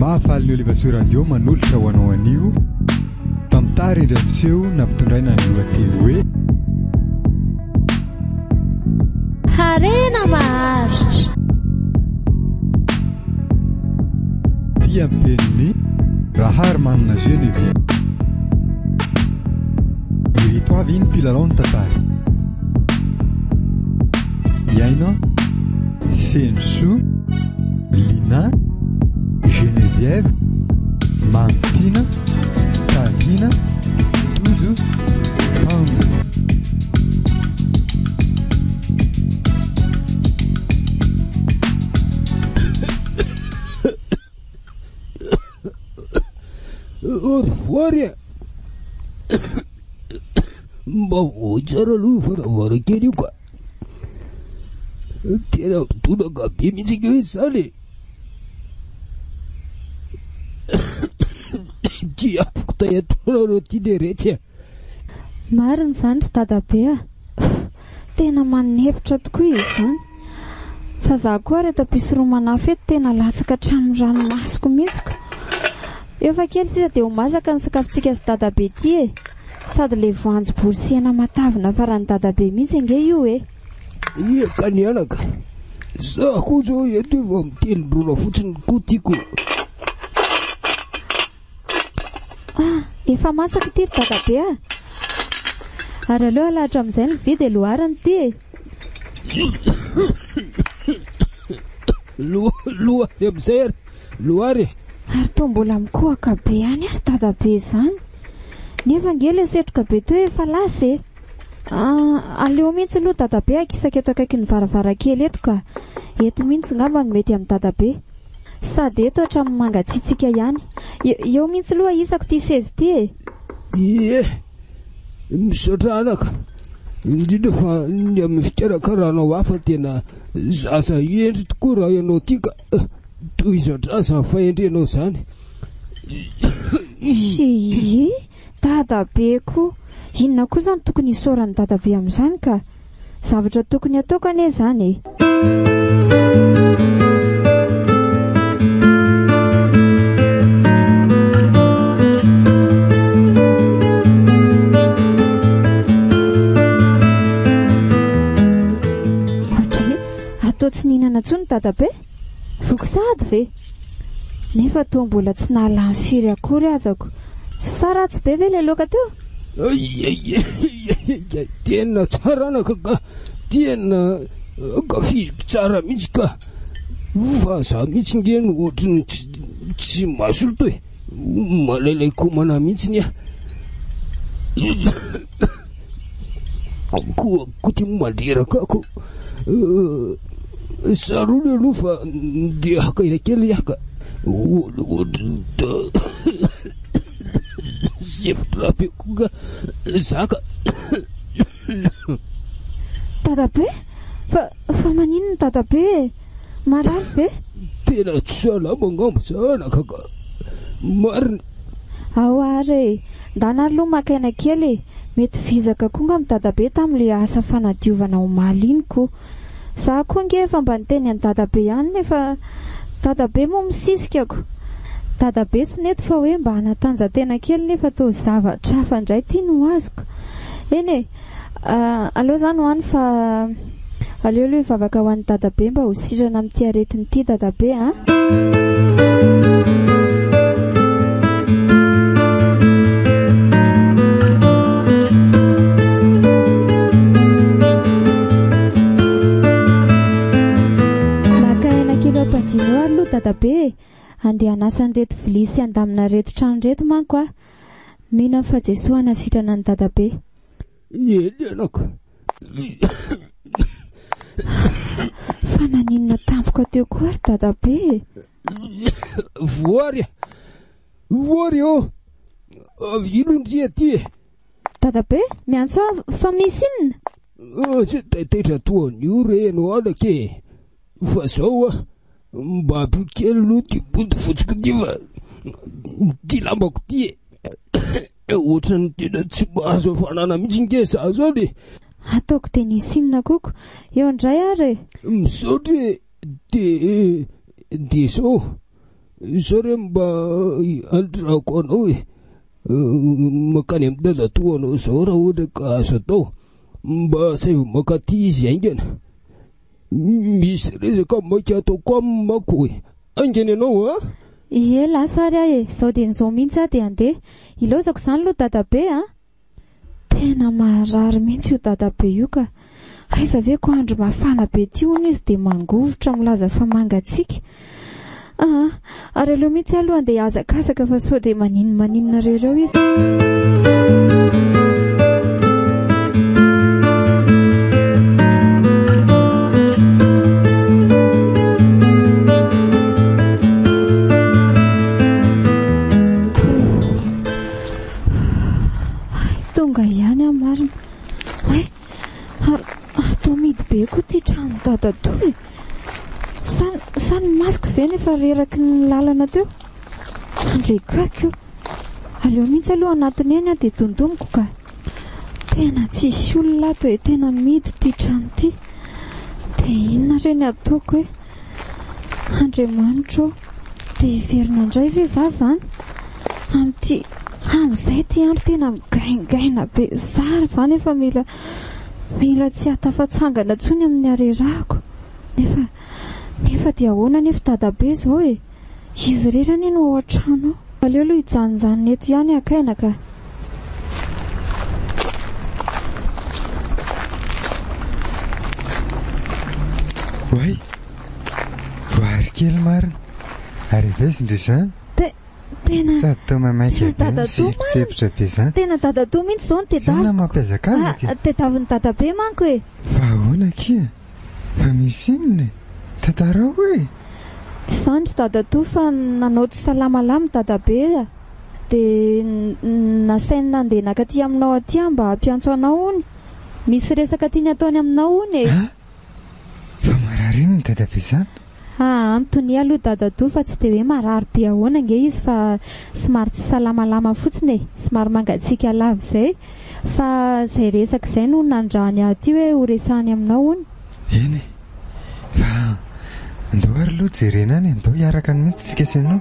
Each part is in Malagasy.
mahafaly ny Olivasoa Radio manolotra ho anao anio tamitary indramoseo nampitondraina ny lohateny hoe harena maharitra tia mpeniny Rahary manana Geneviève ireto avy iny mpilalao ny tantara Iaina Fenso Lina Geneviève Mantina Tavina Tudo Pando Orforia mba votsara aloha varavarankely io ka tena mitonaka be mihitsy hoe zany ty afoko tayatonareo ty le retsy mariny zany ry dadabe tena manepitra tokoa izy zany fa za koa rehetra pisoroa manafy eto tena latsaka hatramin'ny ranomasoko mihitsiko efa kely sisa dia ho masaka ny sakafontsika sy dadabe ty sady le voanjo borisena matavina farany dadabe mihitsy ange io ia ka ny anaka za koa zao eto efa mitelondrona fotsiny koa tiako efa masaka ty ry dadabe ary aleha lahatra amin'izay ny vidy lohariny ty lohary amin'izay ary lohary ary toa mbola mikohaka be any ary dadabe zany nefa ngely setroka be teo efa lasy aleo mihitsy aloha dadabe akisaka eto akaiky ny varavarankely eto ka eto mihitsy ngamba no mety amin'ny dadabe sady eto hatramin'ny mangatsiatsika ihany eo mihitsy aloha isako ty sezy ty misaotra anaka indrindra fa ny amin'ny fikarakarana hafa tena zaza endry tokoa raha ianao ty ka toy izadraza fahendrenao zany dadabe ko inona koa zany tokony hisaorany dadabe amin'izany ka zavatra tokony ataoko ane zany atao tsy nihinana tsony dadabe vokosady ve nefa toa mbola tsy nahalany firy akory azako sara tsy be ve le loka teo tena tsara anaka ka tena kafiziko tsara mihitsy ka fa za mihitsy ngeno ohatrany tsy masolo to malailay komana mihitsy ny koa ty mandreraka ako sarony aloha fa dia hakaira kely iaka zevitra be koa zaka dadabe fa maninona dadabe marary ve tena tsy salama ngambo zanaka ka marina ao ary ndana aloha makaina kely mety vizaka koa ngamy dadabe tamin'le asa fanadiovana omaly iny ko za koa nge efa mba niteny any dadabe ihany nefa dadabe moa misisikako dadabe tsy nety fa hoe mba hanatanjatena kely nefa to zavatra hafa indray ty no azoko eny aleo zany ho any fa aleo aloha hivavaka ho an'ny dadabe mba ho sirana amin'ty aretiny ty dadabe dadabe andeha anasany reto vilisy andamina reto trano reto manko mino fa Jesoa anasitrana ny dadabe eny anaka fa naninona tampoka teo koa ry dadabe voary avilondria ty dadabe miantso fa misy inona tsy taitaitra toan'io reno anake fa zao mba abio kely aloha ty boty fotsiko ty fa ty lambako ty ohatrany tena tsy mahazo afanana mihitsy nge za zany ataoko tena isinina koko eo indray ary misaotry de zao Sare mba andrako anao makany amin'ny dadatoa anao zao raha ohatra ka azo atao mba say makaty izy aingana. Misy resaka maika ataoko aminy mako aingana ianao a? Ie lasary ahy zao de nizao mihitsy aho de andeha ilaozako zany lo dadabe a. Tena marary mihitsy io dadabe io ka aiza ve ko andro mafana be ty hono izy de mangovotra milaza fa mangatsika. Ary aleo mihitsy aloha andeha hazakazaka fa sao de maninona reo izy. Tonga ihany a marina. Ary toa midy be koa ty trano dadatoa. Sany masoko ve nefa reraky ny lalana teo? Andray kako io. Aleo mihitsy aloha anatiny eny a de dondomiko ka. Tena tsisy olona ato hoe tena midy ty trano ty. De inona reny ataoko hoe? Andriamanitra de hiverina indray ve za zany? Am'izay ty andro tena migaingaina be zary zany efa mila tsy hatafatsangana ntsony amin'ny harerahako. Nefa dia ahoana nefa dadabe zao izy rerany no ao an-trano. Aleo aloha hijanonjanona eto ihany akaina ka. Oay, voary kely marina. Ary vezindry zany? Tena sady tao mamaika be sipitsepitra be zany. Tena dadatoa mihitsy zao no tedavina mampiazakazaka. Tedaviny dadabe manko fa ahoana kia? Fa misy inona? Tantarao hoe? Tsy zandry dadatoa fa nanao tsy salamalama dadabe de nasainy nandeha nakaty aminao aty mba hampiantso anao hony. Misy resaka tiany ataony aminao hony fa marary iny ny dadabe zany? Ampitony aloha dadatoa fa tsy de hoe marary be ahoana nge izy fa somary tsy salamalama fotsiny somary mangatsika lava zay fa zay resaka zay no nandrany aty hoe ho resahany aminao hony. Eny fa andao ary aloha jerena any andao hiaraka ny mihitsy tsika sy anao.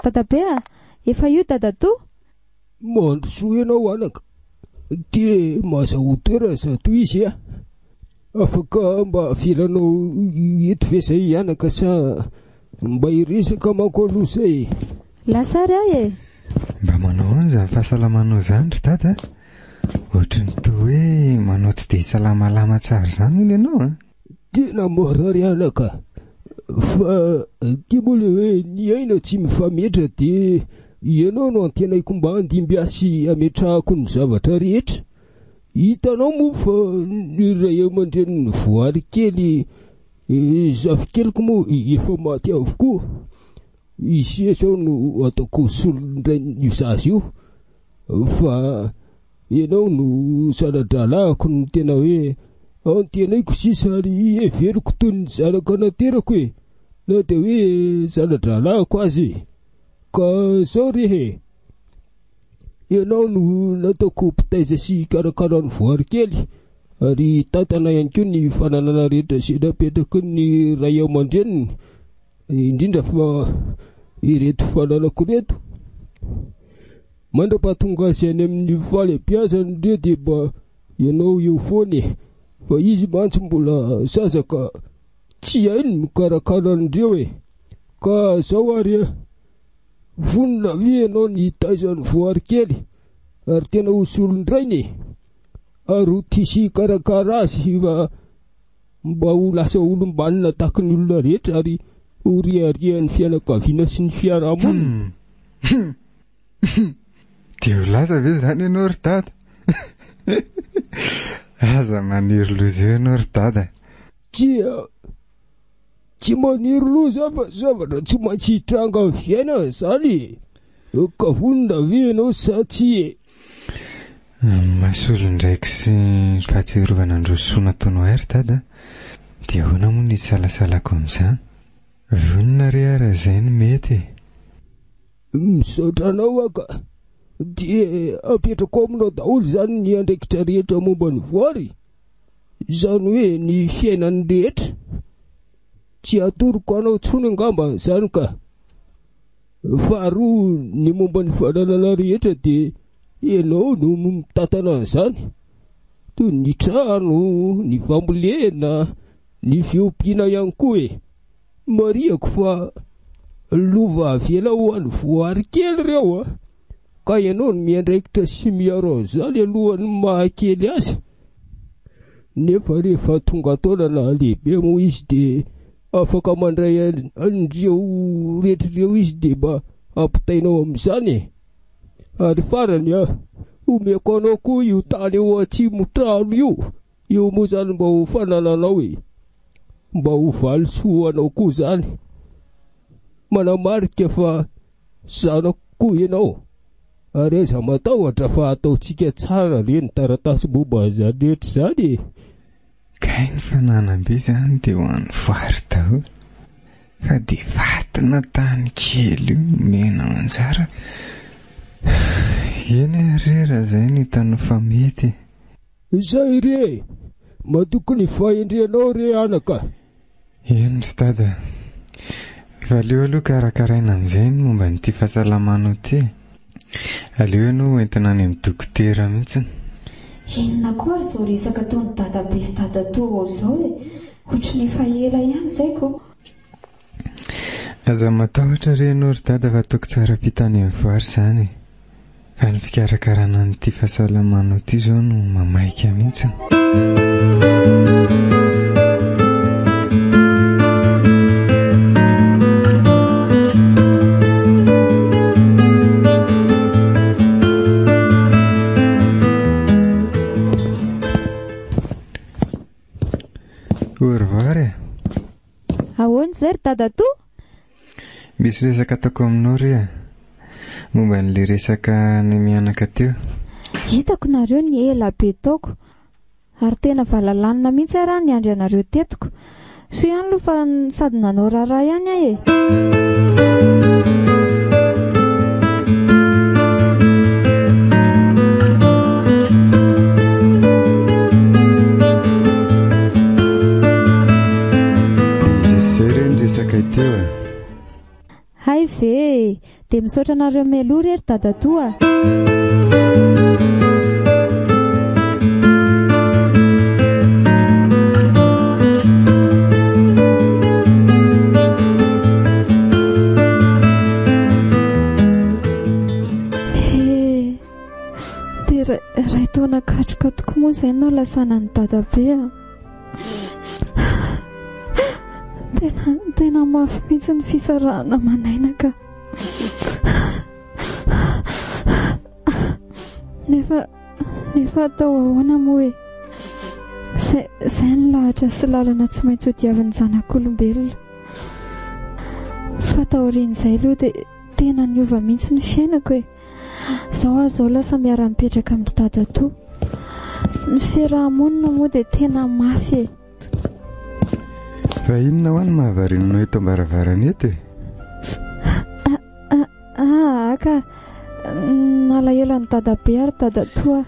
Dadabe efa io dadatoa? Mandro soa ianao anaka. Ty mazahotoera zato izy afaka mba filanao eto ve zay anaka sa mba iresaka manko aloha zay. Lasary ahy mba manao an'izany fahasalamanao zany ry dada? Ohatrany toa hoe manao tsy de salamalama tsara zany hono ianao Tena marary anaka. Fa ty mola hoe ny aina tsy mifametra de ianao no antenaiko mba andimbiasy ametrahako ny zavatra rehetra. Hitanao moa fa ny ray aman-dreny ny voary kely zavikeliko moa efa maty avokoa. Izy zao no ataoko solondray io zazy io fa ianao no zana-dralahako no tena hoe antenaiko sisa ary everiko toy ny zanaka naterako na de hoe zana-dralahako azy ka zao rehe ianao no nataoko mpitaiza sy karakara ny voary kely ary tantana ihany koa ny fananana rehetra sy napetraky ny ray aman-dreniny indrindra fa ireto fananako reto mandrapahatonga azy any amin'ny faly-piazany ndre de mba ianao eo foany fa izy mantsy mbola sazaka tsy hainy mikarakara andreo ka zao ary vonona vi ianao ny taizany voary kely ary tena hosolondrainy ary ho tisy karakara azy fa mba ho lasa olombanina tahaka ny olona rehetra ary ho riarian'ny fianakaviana sy ny fiarahamonina. De ho lasa ve zany ianao ry dada? Aza maniry loza eo ianao ry dada. Tsy maniry loza fa zavatra tsy maintsy hitranga amin'ny fiainana zany ka vonona ve ianao sa tsy Masolondraiko sy fahatsiarovana androsoana ataonao ry dada. dia hoana moa ny salasalako amin'izany? Vonina re ara izay no mety. Misaotra anao aka, dia apetrako aminao daholo izany ny andraikitra rehetra momba ny voary, izany hoe ny fiainany rehetra. Tsy atoroko anao tsony angamba izany ka. Faharoa, ny momba ny fahalalana rehetra dia ianao no mitantana an'izany, toy ny trano, ny fambolena, ny fiompiana ihany koa e. Mariako fa lova avela ho an'ny voary kely ireo ka ianao no miandraikitra sy miaro an'izany alohan'ny mahakely azy. Nefa rehefa tonga taona na lehibe moa izy dia afaka mandray an'ireo rehetr'ireo izy dia mba ampitainao amin'izany. Ary farany omeko anao koa io tany eo atsimo trano io moa zany mba ho fanananao mba ho valisoa anao koa zany. Manamarika fa zanako koa ianao, ary aiza matahotra fa ataontsika tsara reny taratasy momba zany rehetra zany. Kay ny fananam-be zany dia ho an'ny vary daholo, fa dia vatina tany kely io mena anjara. Eny arera izay ny tany fa mety. Izay re, matokony fahendrenao re anaka. Eny ry dada, fa aleo aloha karakaraina amin'izay ny momba n'ity fahasalamanao ity. Aleo ianao entina any amin'ny dokotera mihitsiny. Inona koa ary izao resaka taon'ny dadabe sy dadatoa izao ohatran'ny efa ela ihany izay ko. Aza matahotra re ianao ry dada fa toko tsara pitany amin'ny voary izany. Fa ny fikarakarana n'ity fahasalamanao ity izao no mamaika mihitsiny. Ahoana izay ry dadatoa? Misy resaka ataoko aminao re momba n'ilay resaka ny mianaka teo. Hitako nareo ny ela be taoko, ary tena valalanina mihitsy raha ny andry anareo tetiko. So ihany aloha fa sady nanao raharaha ihany aho Hay ve, dia misaotra anareo meloha rery dadatoa. Dia ray taona katroka tokoa moa izay no lasana ny dadabe. Tena mafy mihitsy ny fisarahana manainaka. Nefa atao ahoana moa izay ny lahatra sy lalana tsy maintsy ho diavin'ny zanak'olombelona. Fa taorian'izay aloha dia tena niova mihitsy ny fiainako Zao azo lasa miara-mipetraka amin'ny dadatoa. Ny fiarahamonina moa dia tena mafy Fa inona ho any mahavarinao eto ambaravarana eto Aka nalahelo ny dadabe ary dadatoa.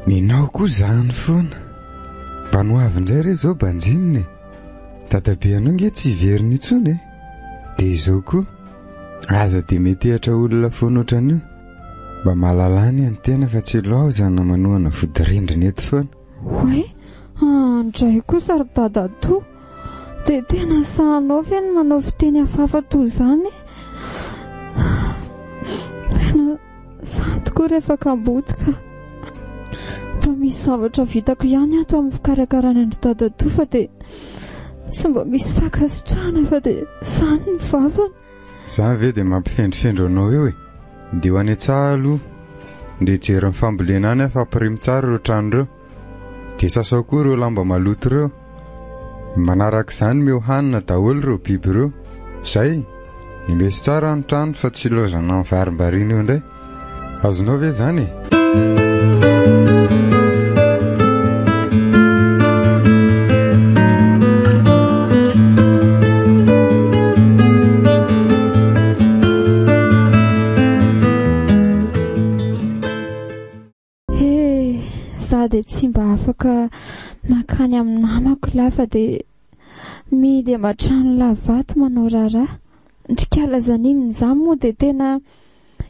Ninao koa zany foana. Mpanoavindray re zao banjininy. Dadabe anao nge tsy veriny intsony dia izao koa aza dia mety hatra olona foana ohatran'io. Mba mahalalany any tena fa tsy loa zana manohana vodirindrina eto foana. Hoe andray kosa ry dadatoa, dia tena sahanao ve ny manao fiteny hafahafa toy izany? Tena sahy tokoa rehefa kambotika. Mba misy zavatra vitako ihany ato amin'ny fikarakarana ny dadatoa fa dia tsy mba misy fakasitrahana fa dia izany ny vavany. Za ve dia mampifendrifendro anao eo dia ho any an-tsaha aloha dia jery ny fambolena any fa ampirimy tsara ireo trano ireo dia sasao koa ireo lamba maloto ireo. Manaraka izany meo hanina daholo ireo biby ireo. Izay imesy tsara ny trano fa tsy lozana amin'ny varim-bariana eo indray. Azonao ve zany? mankany amin'ny namako lafa dia midy aman-trano lavato manao raharaha. Ndrikalazan'iny za moa dia tena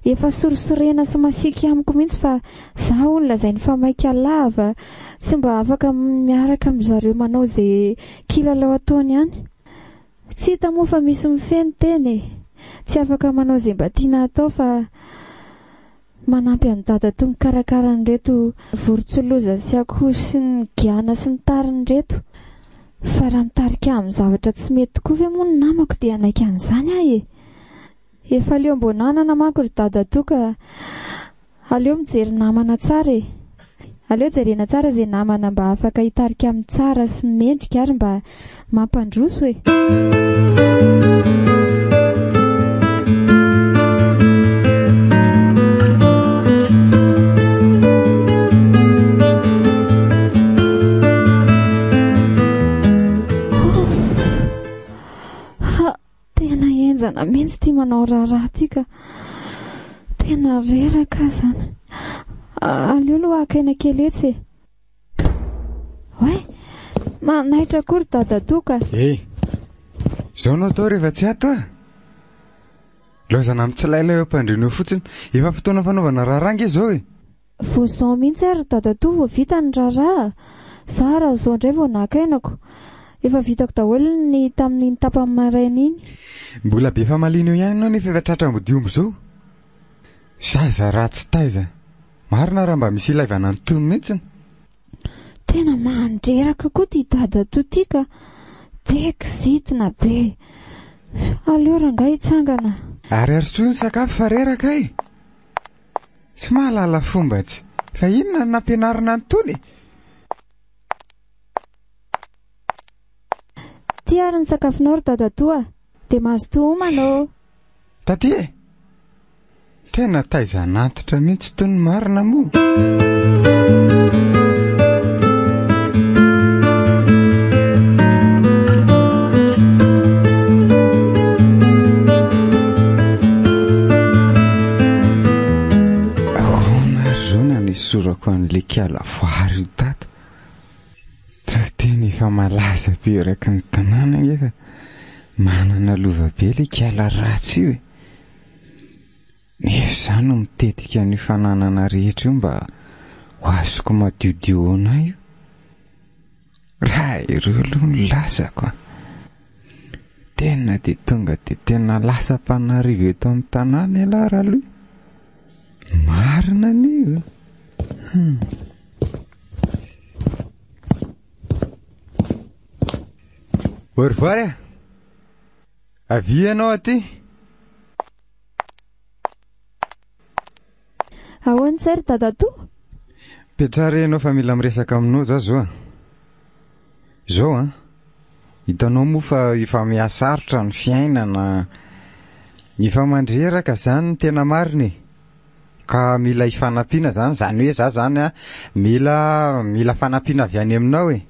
efa sorosorena sy masiaka amiko mihitsy fa za olona izay ny famaika lava tsy mba afaka miaraka amin'izareo manao izay kilalao ataony ihany. Tsy hita moa fa misy mifeny teny, tsy afaka manao izay mba tiana atao fa manampy any dada toy mikarakara an'ireto vorontsiloza sy akoho sy ny giana sy ny tariny reto. Fa raha mitarika amin'ny zavatra tsy mety koa ve moa ny namako dia anaiky an'izany ahy e. Efa aleo mbo nanana manko ry dada toy ka aleo mijery namana tsara e. Aleo jerena tsara izay namana mba afaka hitarika amin'ny tsara sy ny mendrika ary mba mampandroso e. Tena mihitsy tia manao raharaha ty ka tena reraka zany. Aleo aloha akaina kely etsy e. Hoe, manaitra kory dada toka. Zao no atao rehefa tsy ato a. Laozana amin'ny tsilailay eo mpandrino fotsiny. Efa fotoana fanaovana raharanga izao e. Vao zao mihitsy ary dada to vao vita ny raharaha. Za raha zao indray vao nakainako. Efa vitako daholo ny tamin'ny tapany maraina iny. Mbola be famalina eo ihany ianao nefa efa tratrambodiombo zao. Zaza ratsy taiza. Marina raha mba misy ilaivana ny toy mihitsiny. Tena mandreraka koa ty dada to ty ka be kizitina be. Aleo rangahy hitsangana. Ary soa ny sakafo fa reraka e. Tsy mahalala fomba tsy. Fa inona no nampianarina ny tony? Ty ary ny sakafonao ry dada toa. Dia mazoto homana. Taty e. Tena taiza nantitra mihitsy toy ny marina moa. Zona ny sorako an'le kiala voary tato. Tena efa malaza be eraky ny tanàna efa. Manana lova be le kiala ratsy io e. Nefa izany no mitetika ny fananana rehetra io mba ho azoko madiodio anay io. Raha ireo aloha no lasako. Tena dia tonga dia tena lasa mpanarivo eto amin'ny tanàna aloha aloha. Marina an'io. Au revoir. Avy ianao aty. Ahoana sary dada to? Petrary ianao fa mila miresaka aminao za zao. Zao a. Hitanao moa fa efa mihasarotra ny fiainana. Efa mandreraka zany tena marina. Ka mila hifanampiana zany, zany hoe za zany a mila fanampiana avy any aminao e.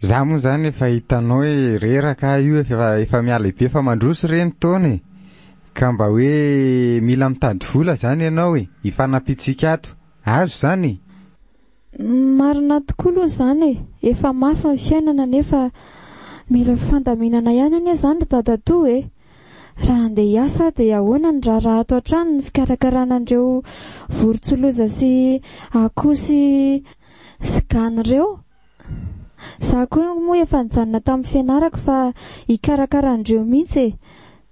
Za moa zany efa hitanao hoe reraka io efa miala be fa mandroso reny taona e. Ka mba hoe mila mitady vola zany ianao e, hifanapitsika ato. Azo zany. Marina tokoa aloha zany e. Efa mafy ny fiainana nefa mila fandaminana ihany anie zany dada to e. Raha andeha hiasa dia ahoana ny raharaha ato an-trano ny fikarakarana an'ireo vorontsiloza sy akoho sy gana ireo. Za koa moa efa nijanona tamin'ny fianarako fa hikarakara an'ireo mihitsy e.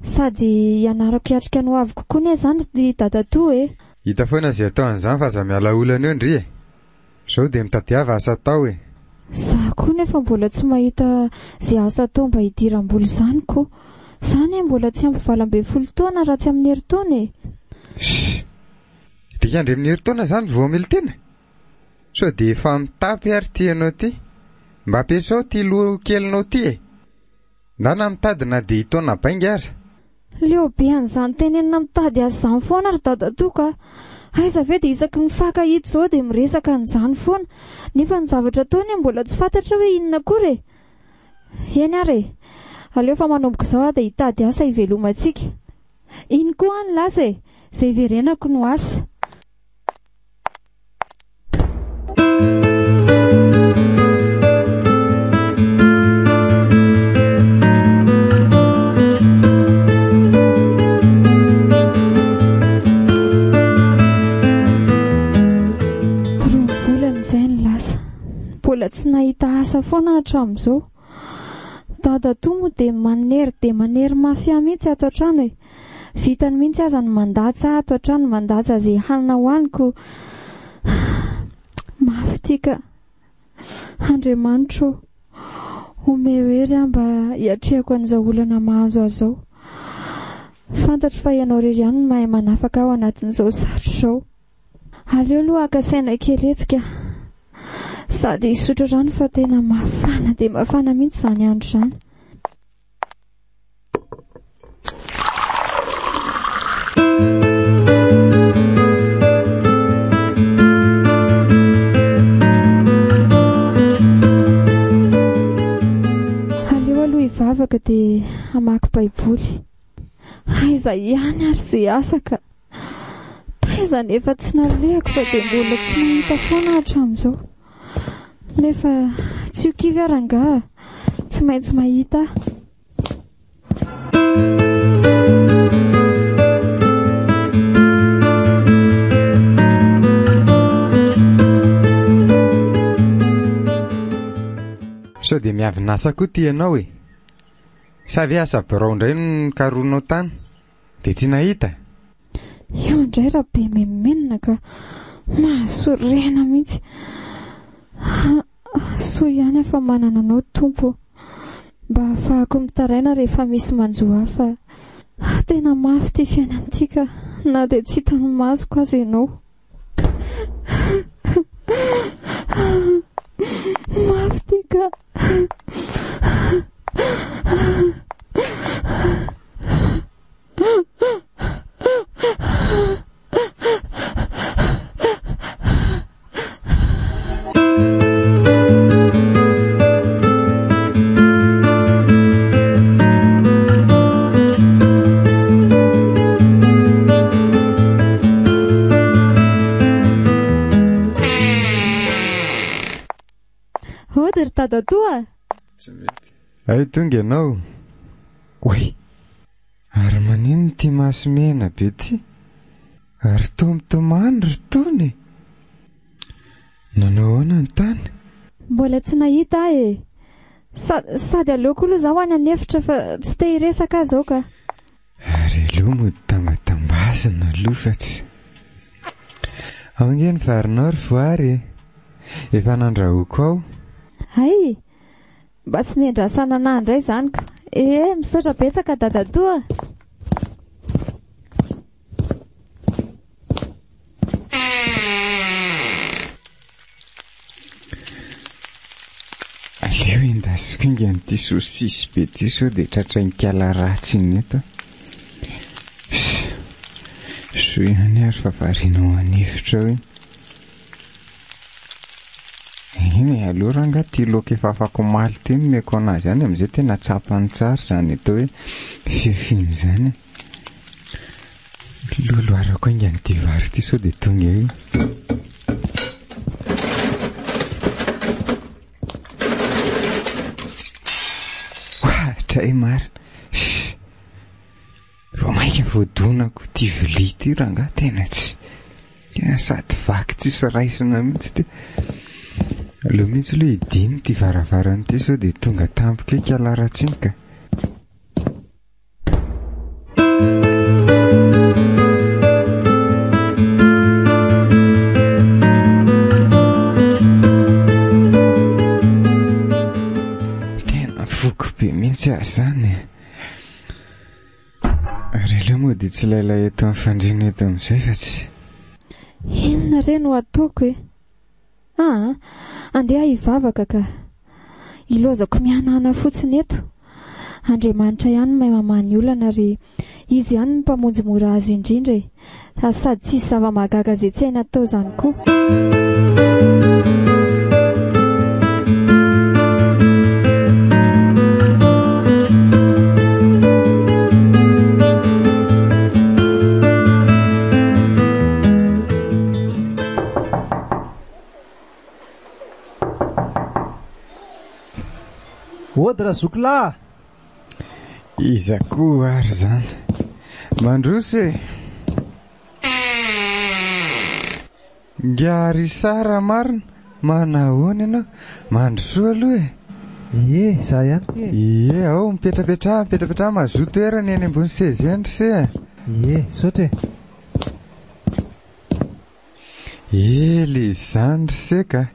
Sady ianarako hiatrika ny hoavy kokoa ne zany ny dada to e. Hita foana izay atao an'izany fa za miala olana eo ndry e. Zao dia mitadiava asa atao e. Za koa nefa mbola tsy mahita izay asa atao mba hidiram-bola zany koa. Zany mbola tsy ampy 20 taona raha tsy amin'ny herintaona e. Dia andre amin'ny herintaona zany vao amely tena. So dia efa mitapy ary ty ianao ty. Mba ampiasao ty loha kelinao ty e. Ndana mitady na dia hitaona bainga aza. Leo be an'izany tenenina mitady azy zany foana ry dada to ka. Aiza ve dia isaky mifankahita zao dia miresaka an'izany foana. Nefa ny zavatra ataony mbola tsy fantatra hoe inona kory e. Eny ary e. Aleo fa manomboka izao dia hitady asa hivelomantsika. Iny koa any lasa e. Izay verenako no asa. miasa foana hatramin'izao. Dada tomo dia manery mafia mihitsy ato an-trano e. Vitany mihitsy aza ny mandatsa ato an-trano, mandatsa izay hanina hoaniko. Mafy tika. Andriamanitro, omehery aho mba hiatrehako an'izao olana mahazo azy zao. Fantatro fa ianao irery ihany no mahay manafaka ao anatin'izao sarotra izao. Aleo aloha haka saina kely hetsika. Sady hisotro rano fa tena mafana dia mafana mihitsy izany andro izany. Aleo aloha hivavaka dia hamaky baiboly. Aiza ihany ary izay asaka. Taiza nefa tsy nalehako fa dia mbola tsy nahita foana hatramin'izao. Nefa tsy ho kivy arangaha, tsy maintsy mahita. Sao dia miavy nasa koa ty ianao e. Savy asa birao indray no karoanao tany dia tsy nahita. Io indray raha be memenina ka mahasorena mihitsy. So ihany afa manana anao tompo, mba ahafahako mitaraina rehefa misy manjoa fa tena mafy ty fiainany ka na dia tsy hitany masoko aza ianao. Mafy ty ka. Ry dada toa? Ay tonga ianao. Oy, ary manino ty masomena be ty? Ary tomitomany ry tony. Nanao ahoana ny tany? Mbola tsy nahita e. Sady aleoko aloha zaho any anefitra fa tsy te hiresaka zao ka. Ary aloha mody tambatambazana aloha fa tsy. Ao nge ny varinao ry voary. Efa nandrahoako ao. Ay, mba tsy niandrasana anahy indray izany ka. Misaotra betsaka dada toa. Aleo endasiko inga an'ity sosisy be ty sao dia tratrain-kala ratsy iny eto. So ihany ary fa varinao anefitra hoe. Iny aloha ranga ty loka efa afako maly teny meko anazy zany amin'izay tena tsapany tsara zany atao hoe fiafiny zany. Loloarako inga an'ity vary ty sao dia tonga io. Tray marina. Ro maika voadonako ty vilia ty ranga tena tsy. Tena sady vaky tsisy raisina mihitsy ty. Aleo mihitsy aloha hidiny ty varavarana ty sao dia tonga tampoka eka alaratsiny ka. Tena foko be mihitsy azy zany. Ary aleo moa dia tsy lailay eto amin'ny fandriana eto amin'izay fa tsy. Inona re no ataoko e? Andeha hivavaka ka. Ilozako mihanana fotsiny eto. Andriamanitra ihany mahay mamany olana ary izy ihany ny mpamonjy mora azy indrindra e. Sady tsisy zava-mahagaga izay tsy hainy atao izany koa. Odra zokilahy. Iza koa ary zany. Mandroso e. Ngary sara marina. Manahoana ianao? Mandro soa aloha e. Za ihany ke. Ao mipetrapetraha mazoto toerana eny ambony seza eny se. Saotra le izany se ka.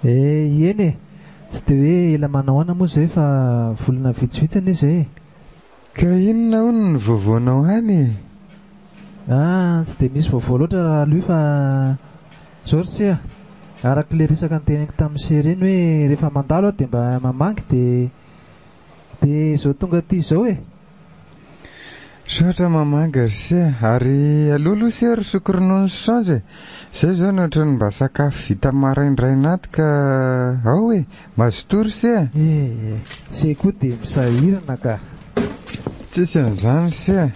Eny e, tsy de hoe ela manahoana moa zay fa volana vitsivitsy anie zay. Ka inona hono ny vaovaonao any? Tsy de misy vaovao loatra raha aloha fa zao ry se araka le resaka nyteneniko tamin'ny se reny hoe rehefa mandalo aho de mba mamangy de zao tonga ty zao e. Sotra mamanga ry se, ary alohaloha se ry sokoronono sy saonjo. Zay zao nohatra ny mba sakafo vita maraindraina aty ka ao e, mazotory se. Se koa de misahirana ka. Tsisy an'izany se.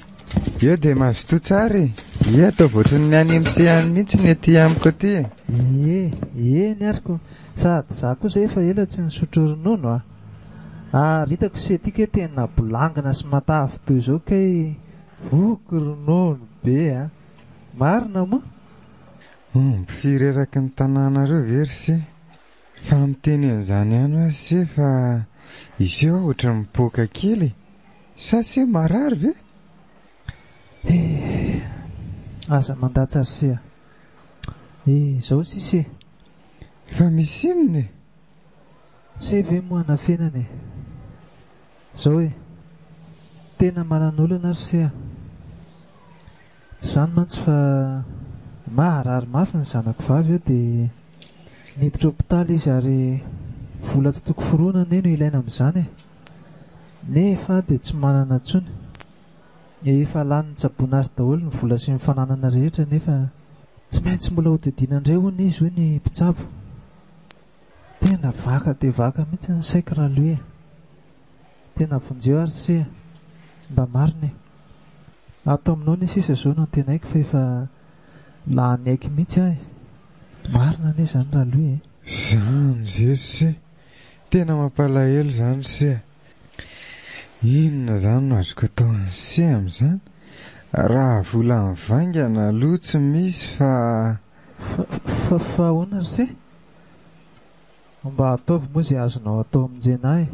Eo de mazoto tsara e. Atao voatriny ny any MC-any mihitsy ny ety amiko aty. Ny ariko sady za koa zay efa ela tsy nisotro ronono ary hitako se tika tena bolangana sy matavy toy izao kay voky ronono be marina moa. Fireraky ny tanànareo very se. Fa miteny an'izany ihany aho se fa izy eo ohatra mipoaka kely sa se marary ve? Aza mandatsy ary se zao sisy fa misy inona e? Se ve moa anafenany zao e, tena manan'olana ary se tsy zany mantsy fa maharary mafy ny zanako vavy eo de niditra hopitaly izy ary vola tsy toko foronana eny no ilaina amin'izany nefa de tsy manana tsony. Efa lany tsaboana azy daholo ny vola sy ny fananana rehetra nefa tsy maintsy mbola hodidina indray hono izy hoe ny mpitsabo. Tena vaka de vaka mihitsy ny saiko raha lohe. Tena vonjeo ary se mba marina ato aminao ny sisa zao no tenaiko fa efa lany aiky mihitsy ahy. Marina anie zany raha lohe. Zany zery se, tena mampalahelo zany se. Inona zany no azoko atao se amin'izany? Raha vola mivaingana aloha tsy misy fa ahoana ry se? Mba ataovy moa zay azonao atao amin'jenahy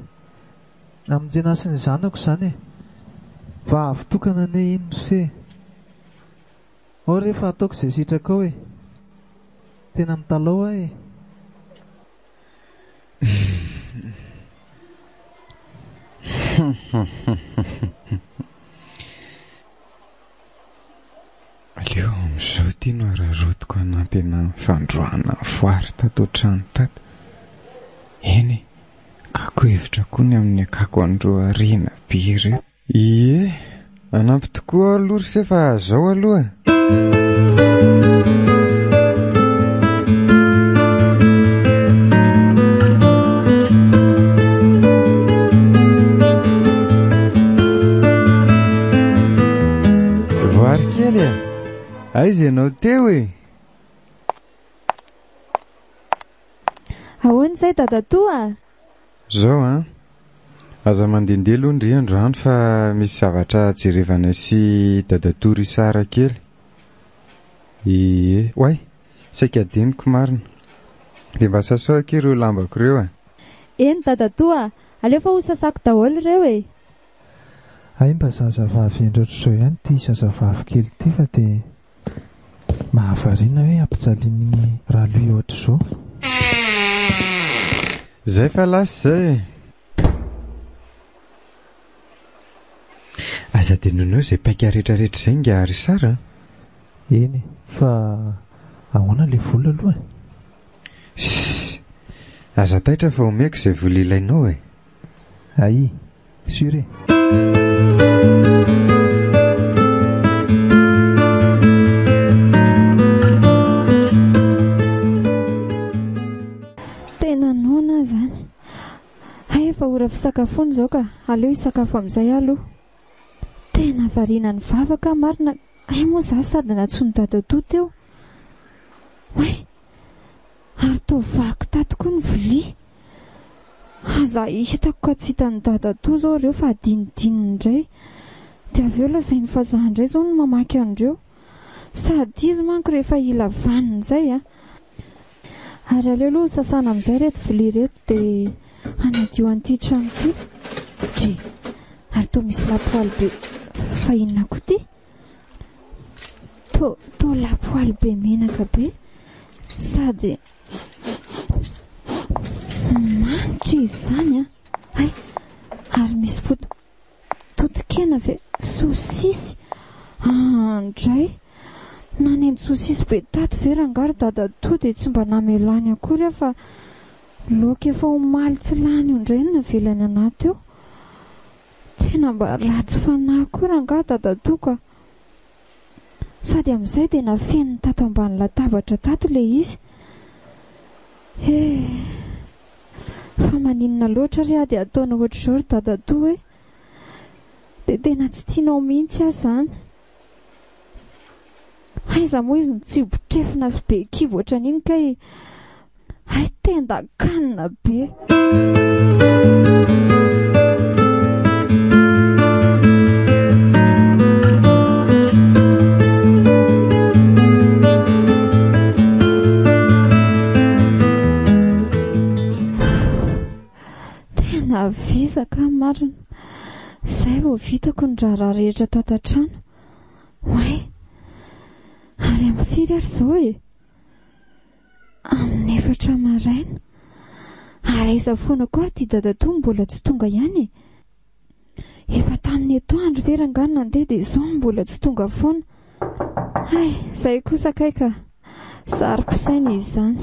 amin'jenahy sy ny zanako zany fa avy tokana ane ino ry se? Ao rehefa ataoko zay sitraka ao tena mitalao ahy aleo amin'izao ty no ararotiko hanampy ana fandroana foary tato trano tato. Eny kako hevitra koa ny amin'ny akako andro arena be ireo. Anampy tokoa aloha ry se fa zao aloha. Voary kely aiza ianao teo e? Ahoana izay dadatoa? Zao aza mandehandeha aloha ndry androany fa misy zavatra jerevana sy dadatoa ry sara kely. Oay, saika adiniko marina. De mba sasao aky ireo lambako ireo Eny dadatoa, aleo fa ho sasako daholo ireo e. Ay mba zazavavy endrotra zao ihany ty zazavavy kely ty fa de mahavariana hoe ampijaliany raha lui ohatra zao. Zay fa lasy zay. Aza de nonao zay paika rehetrarehetra zay nga ry sara. Eny fa ahoana le vola aloha? Aza taitra fa omeko zay vola ilainao e. Ay, sûr e. Tena nona zany. Hay efa ora fisakafoana zao ka aleo hisakafo amin'izay aloha. Tena variana ny vavaka marina. Ay moa za sady natsony dadatoa teo. Oay, ary toa vaky tato koa ny vilia. Aza hitako ka tsy hitan'ny dadatoa zao reo fa adinidininy indray. De avy eo lazainy fa za indray zao no mamaky andreo. Sady izy manko rehefa ila vaniny zay Ary aleo aloha sasana amin'izay reto vilia reto dia anadio an'ity trano ity. Dry, ary toa misy lapoaly be fahinana koa ity. Toa lapoaly be menaka be sady manitra izy zany a. Ay, ary misy totokena ve sosisy andray nanendy sosisy be tato ve rangary dada to dia tsy mba namelany akory fa loka efa omaly tsy lany io indray no navelany anaty eo. Tena mba ratsy fanahy koa rangahy dada to ka. Sady amin'izay dia nafeniny tato ambany latabatra tato le izy. Fa maninona loatra ry ady ataona ohatr'izao ry dada to hoe dia tena tsy tianao mihitsy azy zany. Aiza moa izy mitsibotrefina sy be kivo ohatran'iny kay ay tenda kanina be. Tena vezaka marina. Izay vao vitako ny raharaha rehetra tao an-trano. Way, ary amin'ny firy ary izao e? Amin'ny 4 maraina. Ary aiza foana koa ity dada to mbola tsy tonga ihany e? Efa tamin'ny atoandro ve rangahy nandeha dia izao mbola tsy tonga foana. Ay, izay kosa kay ka sary-pisaina izy zany.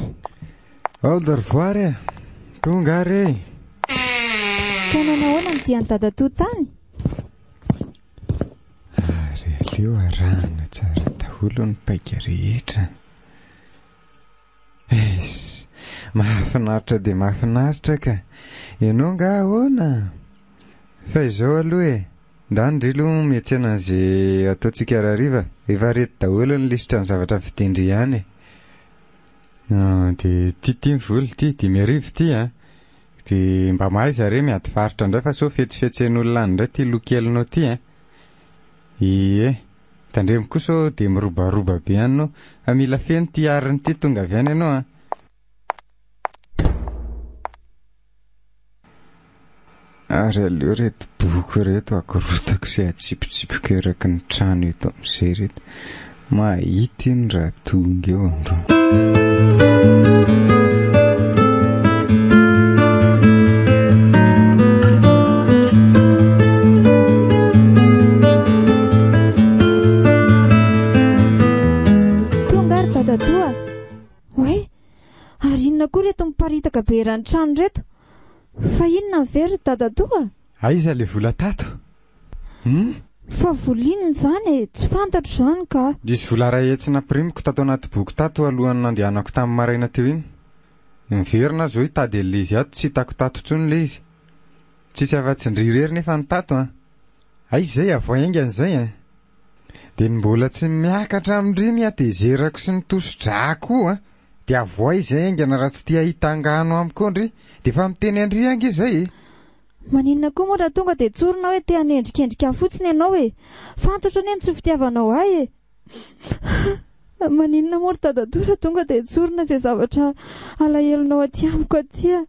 Ao de revoir e. Tonga ary e. Ka nanahoana ny dian'ny dada to tany? Ary aleo arahana tsara daholo ny paika rehetra. Mahafinaritra dia mahafinaritra ka. Ianao nga ahoana? Fa izao aloha e, ndandry aloha miantsena an'izay ataontsika arariva. Efa reto daholo ny lisitra ny zavatra vidindry ihany e. Dia tia mivoly ity, 5 ity a. Dia mba mahay zareo miady faritra indray fa so fetsifetsen'olona any indray ty lokelinao ty a. Ie, tandremo kosa dia mirobaroba be anao. Mila feno ty ariny ty tonga avy any ianao a. Ary aleo reto boky reto akorotako izay atsipitsipika eraky ny trano eto amin'izay reto. Mahita iny raha tonga eo andro. Tonga ary dada toa. Way, ary inona koa reto miparitaka be rany trano reto? Fa inona very dada toa? Aiza le vola tato? Fa volininy zany e, tsy fantatro zany ka. Misy vola ray hetsy nampirimiko tato anaty boky tato alohan'ny nandehanako tamin'ny maraina teo iny. Miverina zao hitady le izy ato, tsy hitako tato tsony le izy. Tsisy afa-tsy ndrirery nefa ny tato a. Aizay avoaingany zay a. Dia mbola tsy miakatra amindriny a dia zerako sy ny toso-drako a. Dia avoa izay aingana raha tsy tia hitangano amiko ndry. Dia fa miteny andry angy izay e. Maninona koa moa raha tonga dia tsorina hoe te hanendrikendrika fotsiny ianao e. Fantatra ny tsy fitiavanao ahy e. Maninona moa ry dada to raha tonga dia tsorina izay zavatra alahelo aty amiko aty a.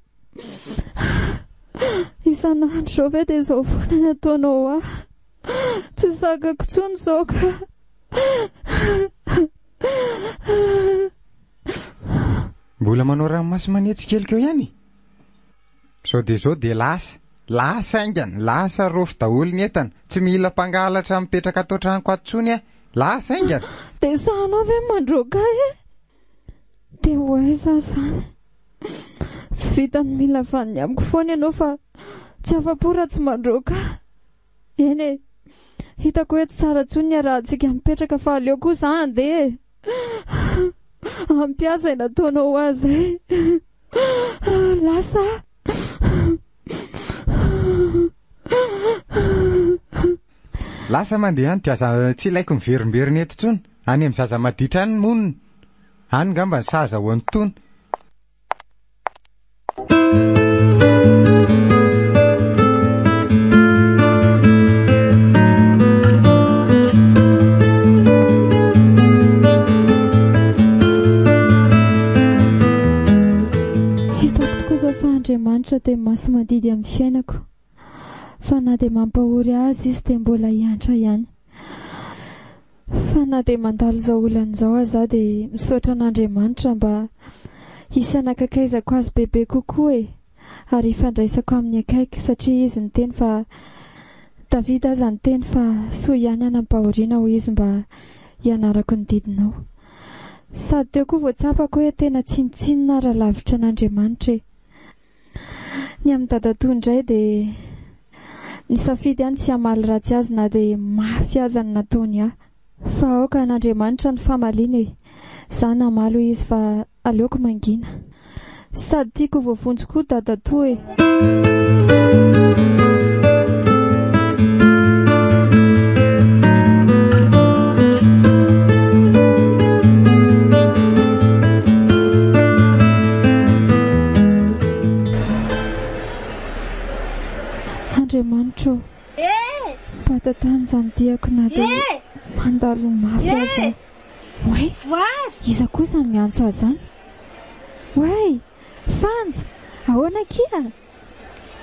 Isan'andro izao ve dia izao foana ny ataonao ahy. Tsy sakako tsony izao ka. Mbola manao ranomasy manetsy kelikeo ihany? Sao dia izao dia lasa aingana, lasa rofo daholo ny entana. Tsy mila mpangalatra mipetraka ato an-tranoko ato tsony a. Lasa aingana. Dia sahanao ve mandroaka e? Dia hoaiza zany? Tsy vitany mila vaniny amiko foana ianao fa tsy afa-po raha tsy mandroaka. Eny e, hitako hoe tsara tsony raha antsika mipetraka fa aleo kosa andeha e. Ampiasa nataonao azy e. Lasa. Lasa mandeha any tiaza tsy ilaiko miverimberiny eto tsony. Any amin'ny zaza maditra any monina. Any ngamba ny saza ho antony. maso madidy amin'ny fiainako, fa na dia mampahory azy izy dia mbola hiantra ihany. Fa na dia mandalo izao olan'izao aza dia misaotra an'Andriamanitra mba hisy anakakaizako azy bebe kokoa ary ifandraisako amin'ny akaiky, satria izy niteny fa Davida aza niteny fa soa ihany anampahoriana ho izy mba hianarako ny didinao. Sady teo koa voatsapako hoe tena tsinitsinina raha lavitra an'Andriamanitra. Ny amin'ny dadatoa indray dia nisafidy ihany tsy hamaly ratsy azy na dia mafy aza ny nataony ahy, fa aoka an'Andriamanitra ny famaliana. Izaho namaly ho izy fa aleoko mangina, sady tiako voavonjy koa dadatoa. Andriamanitra, batatany izany diako na dia mandalo mafy aza. Way, iza kosa ny miantso azy zany? Way, Fanja, ahoana kia?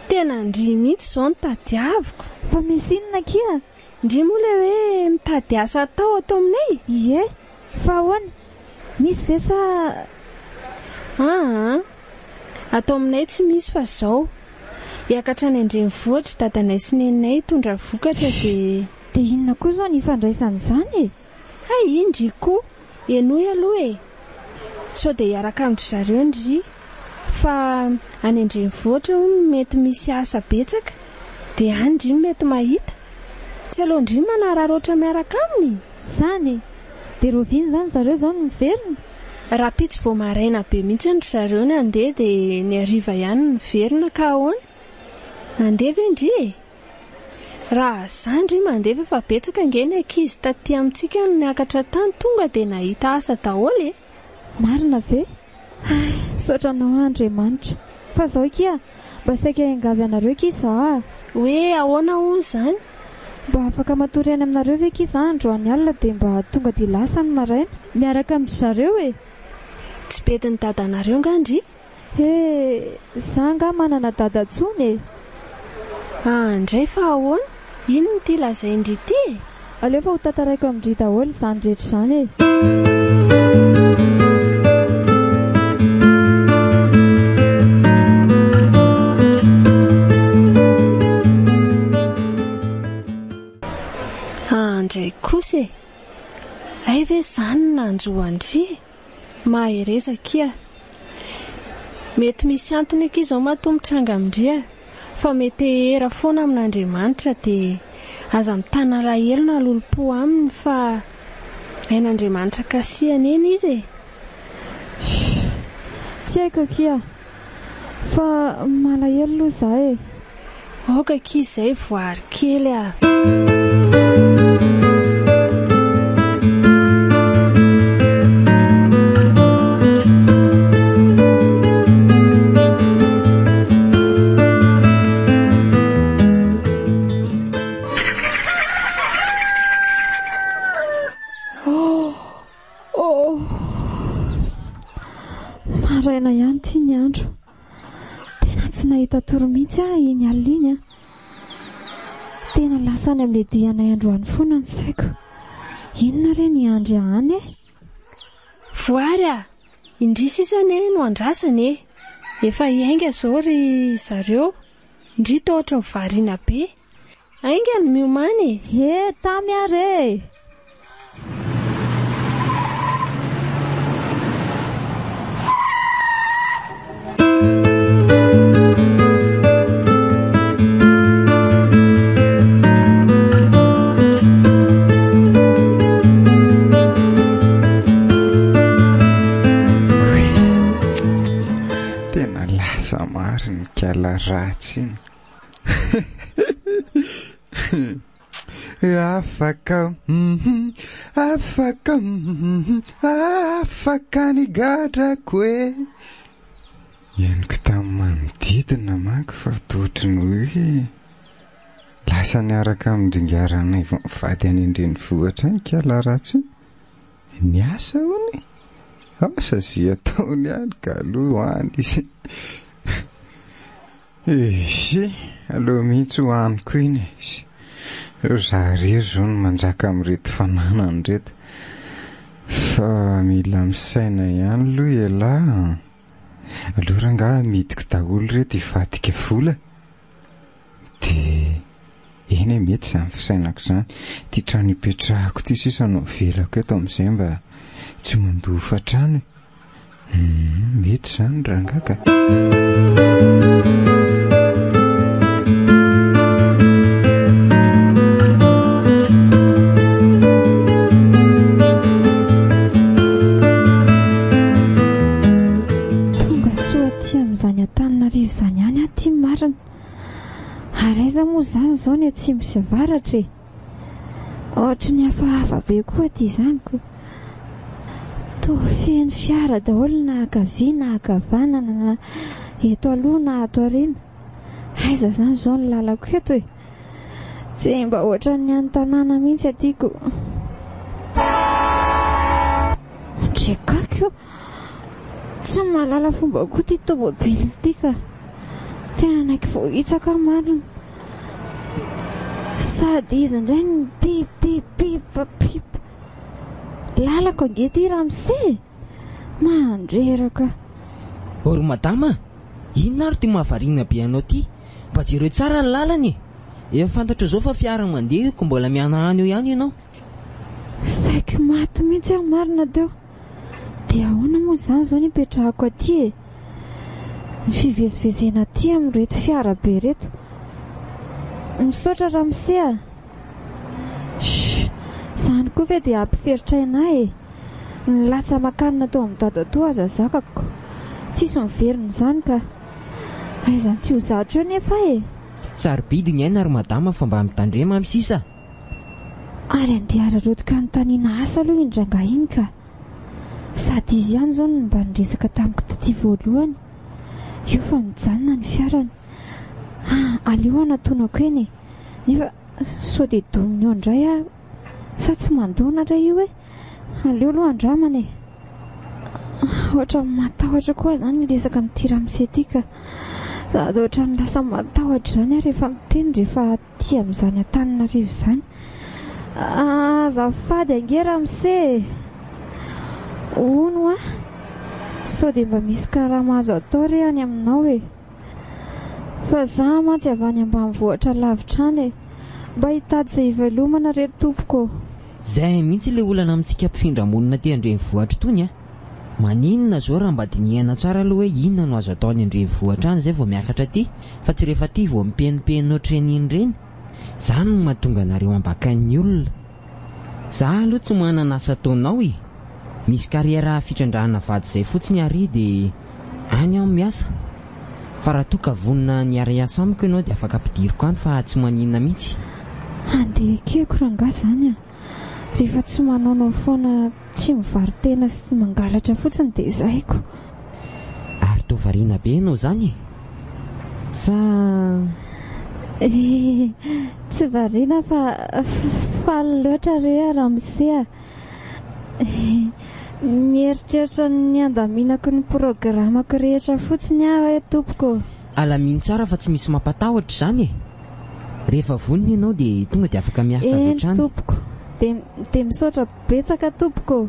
Tena ndry mihitsy izao nitadiaviko. Fa misy inona kia? Ndry moa ilay hoe mitady asa atao aminay? Ie, fa ahoana? Misy ve sa? Atao aminay tsy misy fa izao. Hiakatra any andrenivohitra dadanay sy neninay hitondra vokatra dia inona koa izao ny ifandraisan'izany? Indry koa, enoy aloha sao dia hiaraka amin'ny zareo ndry, fa any andrenivohitra mety misy asa betsaka dia any ndry mety mahita. Tsy aloha ndry manararoatra miaraka aminy. Zany, dia roviny zany zareo izao no miverina? Raha pitsy vao maraina be mihitsy ny zareo ny andeha dia ny hariva ihany ny miverina ka ahoana? Mandeha ve ndry? Raha izany ndry mandeha fa betsaka ange ny ankizy taty amintsika no niakatra tany tonga dia nahita asa daholo. Marina ve? Misaotra anao Andriamanitra. Fa izao kia, mba saika hiangavy anareo kisa? Hoe ahoana hono izany? Mba afaka matory any aminareo ve kisa androany alina dia mba tonga dia lasa ny maraina miaraka amin'ny zareo Tsy bediny dadanareo ngandry? Izaho nga manana dadantsony Ndray fa ahoana? Ino no ty lazaindry ity? Aleo fa ho tantaraiko amin'ndry daholo izany rehetra izany Ndray kosa ay ve izany nandroandry? Maherezaka mety misy antony aky izao matombotranga amindria, fa mety era foana amin'Andriamanitra dia aza mitana lahelo na lolo-po aminy fa ain'Andriamanitra kasiana eny izy Tsy haiko kia, fa malahelo aloha izaho Aoka kia izay voary kely Maraina ihany ty ny andro. Tena tsy nahita toro mihitsy iny alina iny Tena lasany amin'ilay dianay androany foana ny saiko. Inona re ny andry any Voary indry sisany no andrasany Efa hiainga zao ry zareo. Ndry tohatra variana be. Ainga ny miomany tamy are ratsy afaka afaka ny gadrako Ianiko tamin'ny manodidina manko fa tohatra ny hoe lasa niaraka amin'ny vady any andrenivohitra any kiala ratsy niasa hony asa zy ataony any ka aloha any izy Isy, aloha mihitsy ho aniko iny. Za rery zao no manjaka amin'reto fananany reto. Fa mila misaina ihany aloha ialahy. Aloha rangahy midiko daholo reto hivadika vola. De eny mety izany fisainako izany. Ty trano hipetrahako ty sisa no velako eto amin'izay mba tsy mandofa trano. Mety izany rangahy ka. Izany any aty marina. Araiza moa zany zao ny atsimo sy avaratra. Ohatra ny hafahafa be koa ty izany ko. Toa feno fiara daholo na ankavia na ankavanana na eto aloha na ato aoriana. Aiza zany zao ny lalako eto e. Tsy mba ohatra ny any tanàna mihitsy atyko. Trekako tsy mahalala fomba koa ty tomobily ty ka. Tena naiky vao hitsaka marina. Sady izy indray ny pip pip pip pip. Lalako ange ty Ramose. Mandreraka. Oro madama, inona ary ty mahavarina be anao ty? Mba jereo tsara ny lalany. Efa fantatra zao fa fiara mandeha ko mbola miana any eo ihany ianao. Saiko maty mihitsy aho marina teo. Dia ahoana moa zany zao nipetrahako aty e. Ny fivezivezena aty amin'reto fiara be reto. Misaotra Ramose a. Zany koa ve dia ampiferitra ainahy e. Ny lasa makanina tao amin'ny dadatoa aza zakako. Tsisy miverina zany ka. Aizany tsy ho zatra eo nefa e. Sarobidiny aina ary madama fa mba mitandrema amin'ny sisa. Ary andeha rotoka ny taniana asa aloha indrangaha iny ka. Sady izy ihany zao no mba niresaka tamiko taty voalohany. Io fa mijanona ny fiarany. Aleo anatonako eny e. Nefa sao dia dominy eo indray aho. Sa tsy mandona ray io e. Aleo aloha andramana e. Ohatra matahotra koa zany niresaka amin'ity Ramose ty ka. Sady ohatra ny lasa matahotra zany aho rehefa miteny rehefa aty amin'izany Antananarivo izany. Azafady ange Ramose. Ono a. Sao dia mba misy karamazo atao re any aminao e. Fa za mantsy avy any ambanivohitra lavitra any e. Mba hitady izay hivelomana re tompoko. Zay mihitsy le olana amintsika mpifindra-monina ty Andrenivohitra tony a. Maninona zao raha mba dinihana tsara aloha hoe inona no azo atao any Andrenivohitra any zay vao miakatra ty. Fa tsy rehefa ty vao mipenipenina treniny reny. Zany no mahatonga anareo ambakan'ny olona. Za aloha tsy manana asa ataonao e. Misy kariera fitrandrahana vady zay fotsiny ary dia any aho miasa. Fa raha toa ka vonina niara asa amiko ianao dia afaka ampidiriko any fa tsy maninona mihitsy. Andeha keko rangaha zany a. Rehefa tsy manao foana tsy mivaritena sy mangalatra fotsiny dia izahiko. Ary toa variana be ianao zany e. Sa tsy variana fa faly loatra re Ramose a. Mieritreritra ny andaminako ny programako rehetra fotsiny aho e tompoko. Alaminy tsara fa tsy misy mampatahotra zany e. Rehefa vonina ianao dia tonga dia afaka miasa avy hatrany. Tompoko. Dia misaotra betsaka tompoko.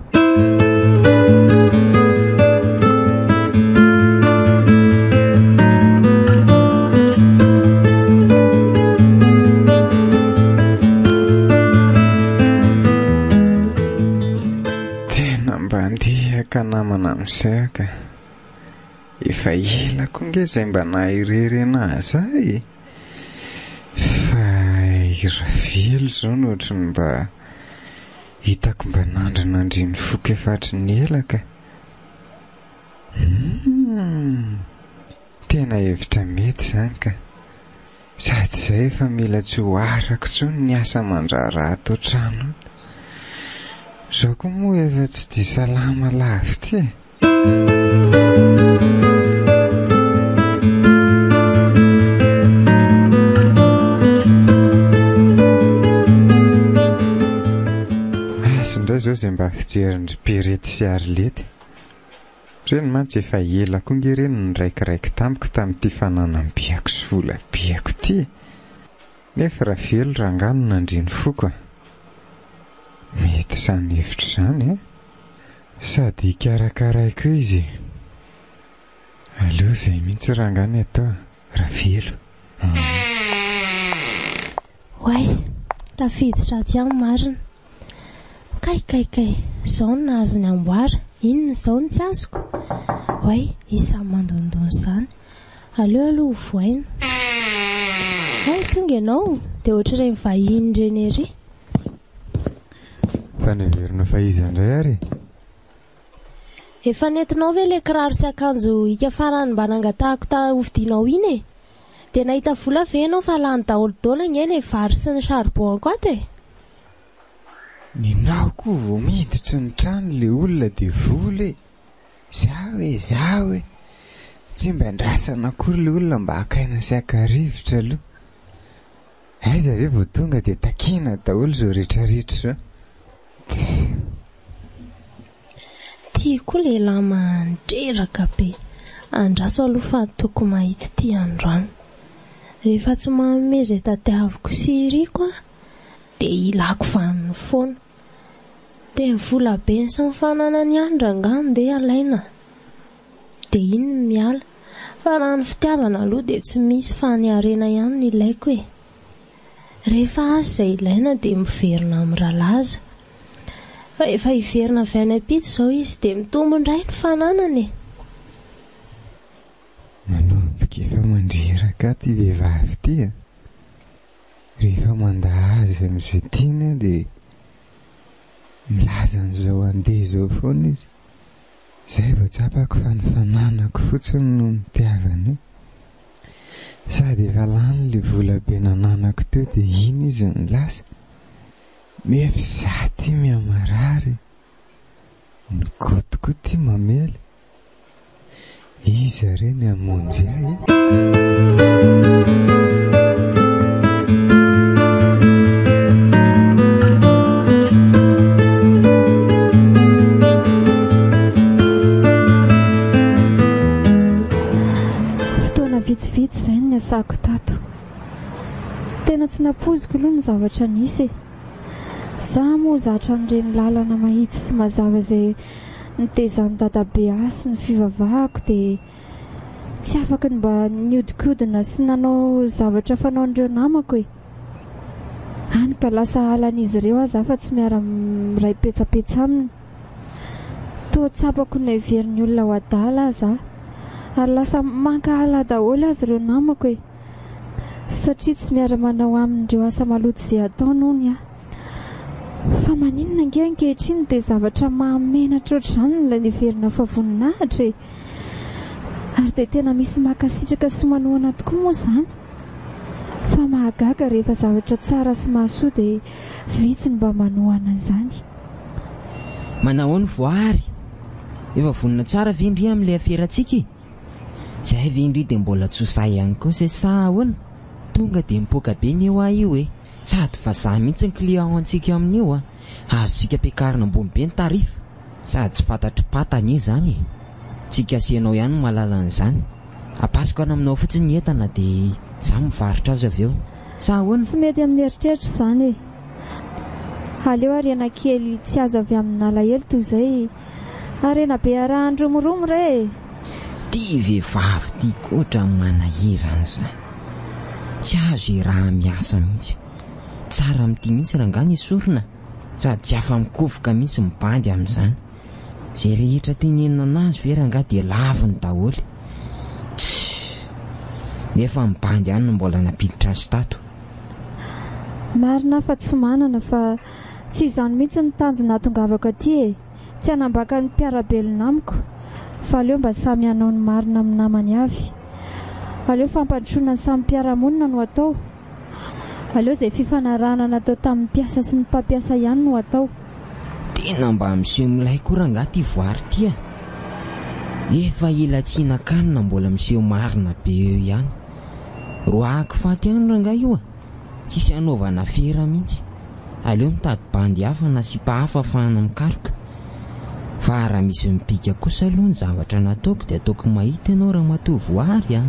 Ka namana amin'izay ka. Efa ela koa nge izay mba nahirery anazy ay. Fa iravelo zao no ohatra ny mba hitako mba nandrinandriny foka efatry ny ela ka. Tena hevitra mety zany ka. Sady zay efa mila tsy ho arako tsony ny asa mandraraha ato trano. Zao koa moa efa tsy dia salama lavitra e. Asa indray zao izay mba fijeriny perety sy Arlety. Reny mantsy efa ela koa nge reny niraikiraiky tamiko tamin'ity fananam-biako sy vola-biako ty. Nefa raha velo rangano nandriny foko. Mety izany hevitra izany sady ikarakaraiko izy. Aleo izay mihitsy rangano atao raha velo. Oay, tafiditra aty amin'ny marina. Kay, izao no nahazo ny amboara. Inona izao no tsy azoko? Oay, isany mandondony izany. Aleo aloha voaina. Ay, tonga ianao, dia ohatr'ireny vahiny ireny ery. Faneverina fa izy andray ary. Efa nentinao ve ilay kiraro sy akanjo hika farany mba nangatahako hovidianao iny e? Dia nahita vola ve ianao fa lany daholo anie ilay vary sy ny charbon ko ato e? Ninao koa vao miditra ny trano le olona dia vola e. Zaho e. Tsy mba ndrasana akory le olona mba hakaina sy hakarivotra aloha. Aiza ve vao tonga dia takina daholo zao rehetrarehetra. Tia koa lehilahy mandreraka be. Andraso aloha fa toko mahita ity androany. Rehefa tsy manome izay tadiaviko sy iriko dia ilako vaniny foana. Dia ny vola be sy ny fananany andra angano dia alaina. Dia iny no miala. Fa raha ny fitiavana aloha dia tsy misy fa ny arena ihany no ilaiko e. Rehefa azy izay ilaina dia miverina amin'ny rahalaza. Fa efa hiverina avy any ampita izao izy dia mitombo indray ny fananany e. Manomboka efa mandreraka ty vehivavy ty a. Rehefa mandahazy amin'izay tiana dia milaza an'izao andeha izao foana izy. Izay vao tsapako fa ny fananako fotsiny no nitiavany. Sady efa lany le vola be nananako teo dia iny izy ny lasa. Nefa izaho ty miamarary. Nikotiko ty mamely. Izy reny hamonjy ahy. Fotoana vitsivitsy izay ny asako tato. Tena tsy napoziko aloha ny zavatra nisy. Zaho moa zatra n'ireny lalana mahitsy sy mazava izay nitezan'ny dadabe ahy sy ny fivavahako dia tsy afaka ny mba niodikodina sy nanao zavatra fanaon'ireo namako e. Hany ka lasa halan'izy ireo aza fa tsy miara miray petsapetsa aminy. Toa tsapako ny heverin'ny olona ho adala aza ary lasa mankahala daholo azy ireo namako e. Satria tsy miara manao amin'ireo asa maloto izay ataony hony aho. Fa maninona nge ankehitriny dia zavatra mahamenatra ohatr'izany ilay niverina fa voninahitra e. Ary dia tena misy makasitraka sy manohana tokoa moa izany. Fa mahagaga rehefa zavatra tsara sy mahasoa dia vitsy ny mba manohana izany. Manao ny voary. Efa vonina tsara ve indri amin'ilay aferantsika? Izay ve indri dia mbola tsosahy ihany koa say sahoana. Tonga dia mipoaka be ny eo ahy io e. Sady fa za mihitsy ny client antsika amin'io a. Azontsika ampiakarina ambony be ny tarifa. Sady tsy fantatry patany izany. Tsika asianao ihany malala an'izany. Apasiko any aminao fotsiny ny entana dia za mivarotra azy avy eo. Sahoana? Tsy mety amin'ny eritreritro izany e. Aleo arena kely tsy azo avy amin'ny alahelo toy izay. Arena be arahany romoromo re. Ty vehivavy ty koatra manahirana izany. Tsy azo iraha miasa mihitsy. Tsara amin'ity mihitsy rangano isorina. Sady tsy afa mikovoka mihitsy mibandy amin'izany. Izay rehetra tenenina anazy ve rangaha dia laviny daholo. Nefa mibandy ihany no mbola napiditra azy tato. Marina fa tsy manana fa tsy izany mihitsy ny tanjona hatongavako aty e. Tsy hanambaka ny mpiarabelona amiko fa aleo mba samy hanao ny marina amin'ny namany avy. Aleo fampandrosoana ny samy mpiaramonina no atao. Aleo izay fifanarahana natao tamin'ny mpiasa sy ny mpampiasa ihany no atao. Tena mba miseho milay koa rangaha ty voary ty a. Efa ela tsy hinan-kanina mbola miseho marina be eo ihany. Roa akifaty ihany rangaha io a. Tsisy hanaovana fera mihitsy. Aleo mitady bandy hafa na sipa hafa ahafahana mikaroka. fa raha misy mipika kosa aloha ny zavatra nataoko dia ataoko mahita ianao raha matoa voary a.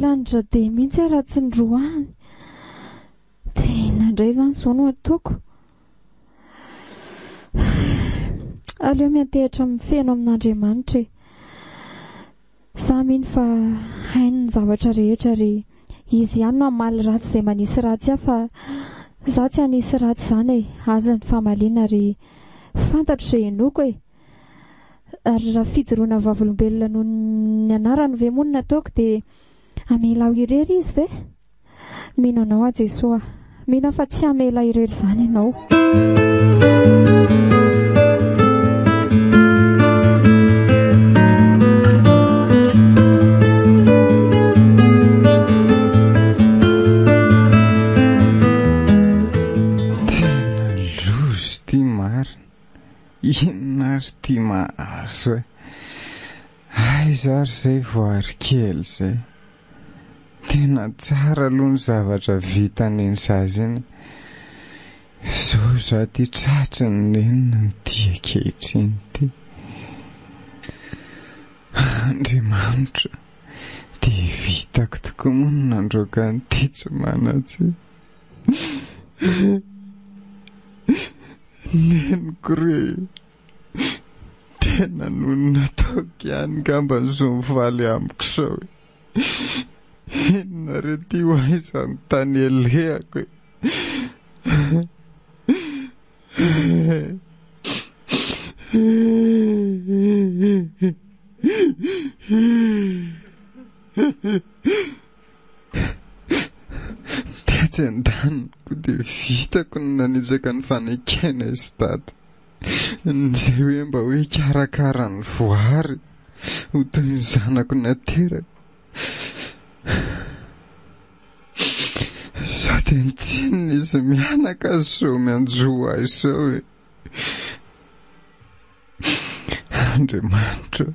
Lanitra dia mihitsy raha tsy ndroany dia nandray zany zao no ataoko. Aleo miantehitra amin'ny feno amin'Andriamanitra. Za mino fa hainy ny zavatra rehetra ry izy ihany no hamaly ratsy izay manisy ratsy fa za tsy hanisy ratsy zany azy ny famaliana ry fantatro izay henoko ary raha fijoroana vavolombelona noho ny anarany ve moa no nataoko dia amela irery izy ve? Mino anao a Jesosy, mino fa tsy amela irery zany ianao. Tena lozy ty marina, inona ary ty mahazo aiza ary zay voary kely zay. Tena tsara aloha ny zavatra vitan'iny zaza iny. Zao za ty tratra ny nenina ny dia kehitriny ty. Andriamanitra, dia vitako tokoa moa ny nandroaka an'ity tsy manatsy. Neniko re, tena noho nataoko ihany ngamba zao mivaly amiko sao. Inona re ty ho aizany tany elehako. Tetsy an-daniko dia vitako ny nanitsaka ny fanekena izy tato. Nizay hoe mba hoe karakara ny voary ho toy ny zanako nateraka. Sa dia nitsinina izy mianaka zao mianjoa azy zao Andriamanitra,